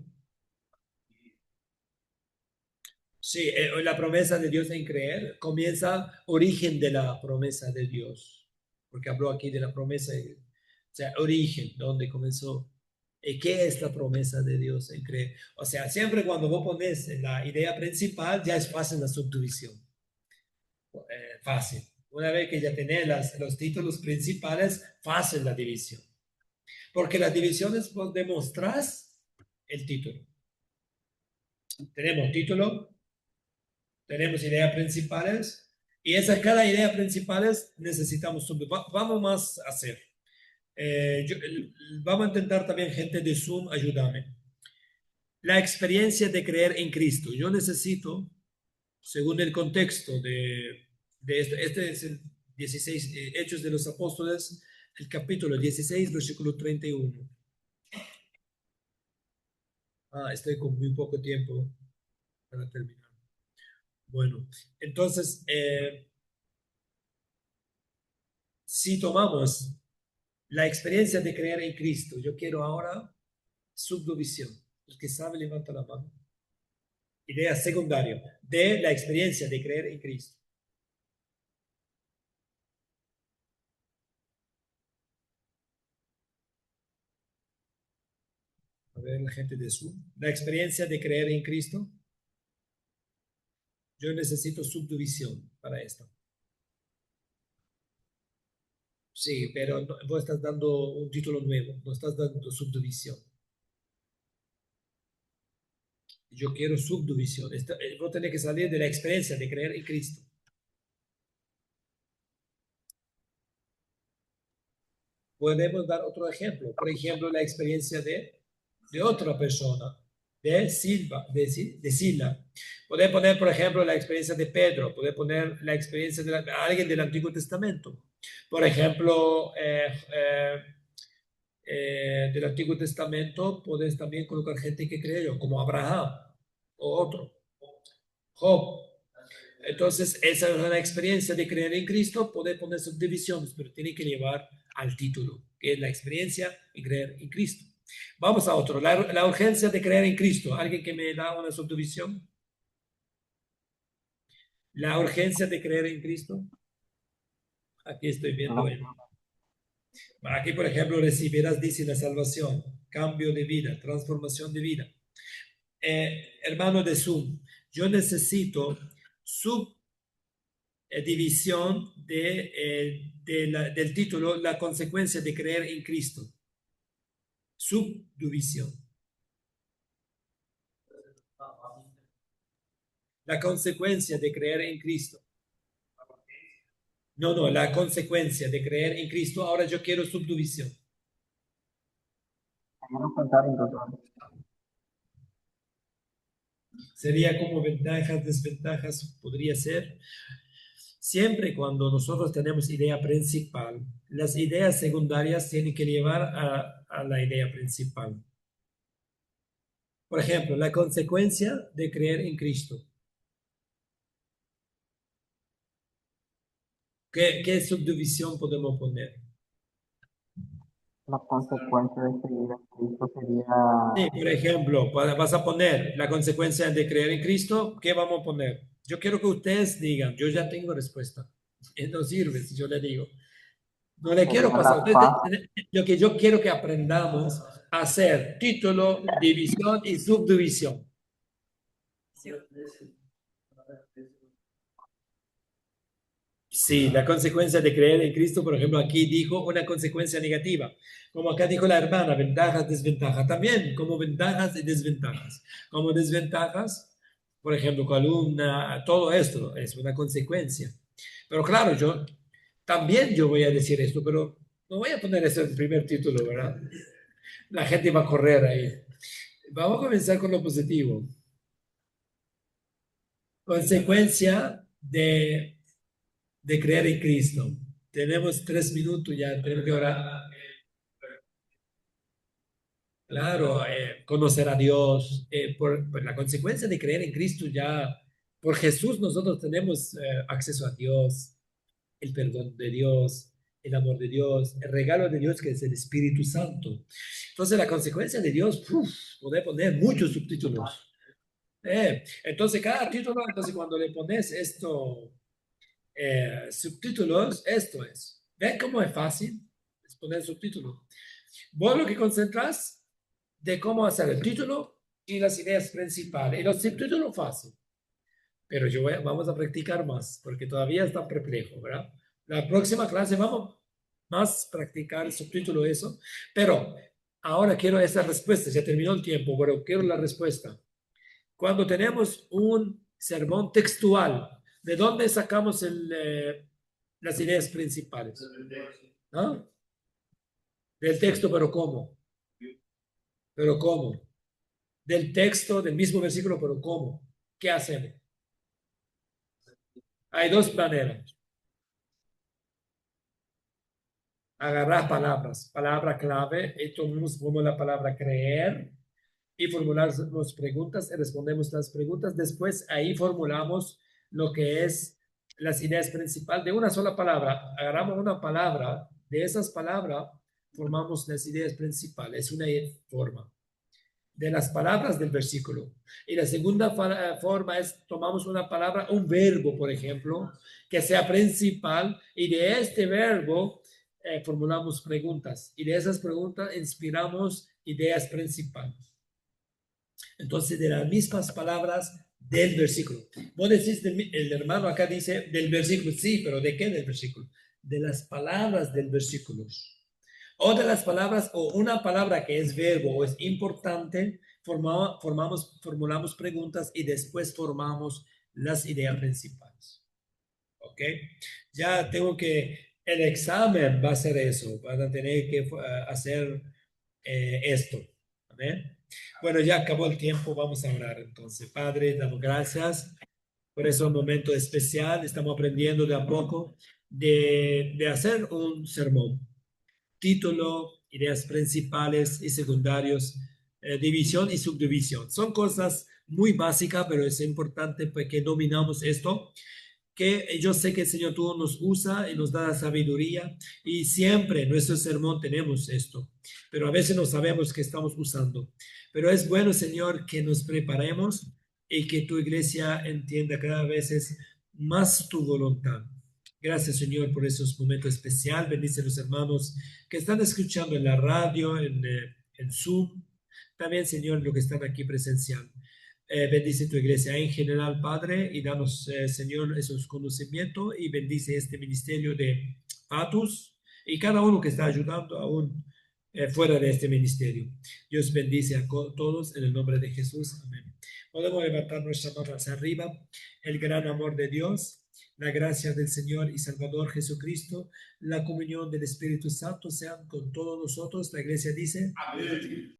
Sí, la promesa de Dios en creer comienza origen de la promesa de Dios, porque habló aquí de la promesa, o sea, origen, donde comenzó. ¿Qué es la promesa de Dios en creer? O sea, siempre cuando vos pones la idea principal, ya es fácil la subdivisión. Fácil. Una vez que ya tenés los títulos principales, fácil la división. Porque las divisiones vos demostrás el título. Tenemos título, tenemos ideas principales y cada idea principales necesitamos vamos más a hacer. Vamos a intentar también gente de Zoom, ayúdame. La experiencia de creer en Cristo. Yo necesito, según el contexto de este es el 16, Hechos de los Apóstoles, el capítulo 16, versículo 31. Estoy con muy poco tiempo para terminar. Bueno, entonces, si tomamos la experiencia de creer en Cristo, yo quiero ahora subdivisión. El que sabe, levanta la mano. Idea secundaria de la experiencia de creer en Cristo. A ver, la gente de Zoom. La experiencia de creer en Cristo. Yo necesito subdivisión para esto. Sí, pero vos estás dando un título nuevo, no estás dando subdivisión. Yo quiero subdivisión. Vos tenés que salir de la experiencia de creer en Cristo. Podemos dar otro ejemplo. Por ejemplo, la experiencia de otra persona, de Sila. Puede poner, por ejemplo, la experiencia de Pedro. Puede poner la experiencia de alguien del Antiguo Testamento. Por ejemplo, del Antiguo Testamento, puedes también colocar gente que creyó, como Abraham o otro, Job. Entonces, esa es una experiencia de creer en Cristo, puede poner subdivisiones, pero tiene que llevar al título, que es la experiencia de creer en Cristo. Vamos a otro, la urgencia de creer en Cristo. ¿Alguien que me da una subdivisión? La urgencia de creer en Cristo. Aquí estoy viendo. Aquí, por ejemplo, recibirás, dice, la salvación, cambio de vida, transformación de vida. Hermano de Zoom, yo necesito subdivisión del título, la consecuencia de creer en Cristo. Subdivisión. La consecuencia de creer en Cristo. No, la consecuencia de creer en Cristo. Ahora yo quiero subdivisión. Quiero contar entonces. Sería como ventajas, desventajas, podría ser. Siempre cuando nosotros tenemos idea principal, las ideas secundarias tienen que llevar a la idea principal. Por ejemplo, la consecuencia de creer en Cristo. ¿Qué subdivisión podemos poner? La consecuencia de seguir a Cristo sería Sí, por ejemplo, vas a poner la consecuencia de creer en Cristo. ¿Qué vamos a poner? Yo quiero que ustedes digan, yo ya tengo respuesta. No sirve si yo le digo. No le quiero pasar. la paz. Lo que yo quiero que aprendamos a hacer título, división y subdivisión. Sí, la consecuencia de creer en Cristo, por ejemplo, aquí dijo una consecuencia negativa. Como acá dijo la hermana, ventajas, desventajas. También como ventajas y desventajas. Como desventajas, por ejemplo, columna, todo esto es una consecuencia. Pero claro, yo voy a decir esto, pero no voy a poner eso en el primer título, ¿verdad? La gente va a correr ahí. Vamos a comenzar con lo positivo. Consecuencia de creer en Cristo. Tenemos 3 minutos ya, tenemos que orar. Claro, conocer a Dios, por la consecuencia de creer en Cristo ya, por Jesús nosotros tenemos acceso a Dios, el perdón de Dios, el amor de Dios, el regalo de Dios que es el Espíritu Santo. Entonces la consecuencia de Dios, puede poner muchos subtítulos. Entonces cada título, entonces cuando le pones esto, subtítulos, esto es. ¿Ven cómo es fácil? Es poner subtítulos. Vos lo que concentras de cómo hacer el título y las ideas principales. Y los subtítulos fácil. Pero vamos a practicar más, porque todavía está perplejo, ¿verdad? La próxima clase vamos más practicar el subtítulo, eso. Pero ahora quiero esa respuesta. Ya terminó el tiempo, pero quiero la respuesta. Cuando tenemos un sermón textual, ¿de dónde sacamos las ideas principales? ¿No? Del texto, pero ¿cómo? ¿Pero cómo? Del texto, del mismo versículo, pero ¿cómo? ¿Qué hacemos? Hay dos maneras. Agarrar palabras, palabra clave, y tomamos como la palabra creer, y formulamos preguntas y respondemos las preguntas. Después ahí formulamos lo que es las ideas principales de una sola palabra. Agarramos una palabra, de esas palabras formamos las ideas principales. Es una forma de las palabras del versículo. Y la segunda forma es tomamos una palabra, un verbo, por ejemplo, que sea principal y de este verbo formulamos preguntas y de esas preguntas inspiramos ideas principales. Entonces, de las mismas palabras del versículo. Vos decís, el hermano acá dice del versículo, sí, pero ¿de qué del versículo? De las palabras del versículo. O de las palabras, o una palabra que es verbo o es importante, formulamos preguntas y después formamos las ideas principales. ¿Ok? Ya tengo el examen va a ser eso, van a tener que hacer esto. Amén. Bueno, ya acabó el tiempo, vamos a orar entonces. Padre, damos gracias por ese momento especial. Estamos aprendiendo de a poco de hacer un sermón. Título, ideas principales y secundarios, división y subdivisión. Son cosas muy básicas, pero es importante pues, que dominamos esto, que yo sé que el Señor tú nos usa y nos da la sabiduría y siempre en nuestro sermón tenemos esto, pero a veces no sabemos qué estamos usando. Pero es bueno, Señor, que nos preparemos y que tu iglesia entienda cada vez más tu voluntad. Gracias, Señor, por esos momentos especiales. Bendice a los hermanos que están escuchando en la radio, en Zoom. También, Señor, los que están aquí presencial. Bendice tu iglesia en general, Padre, y danos, Señor, esos conocimientos y bendice este ministerio de Patus y cada uno que está ayudando aún fuera de este ministerio. Dios bendice a todos en el nombre de Jesús. Amén. Podemos levantar nuestras manos hacia arriba. El gran amor de Dios, la gracia del Señor y Salvador Jesucristo, la comunión del Espíritu Santo sean con todos nosotros. La iglesia dice, amén.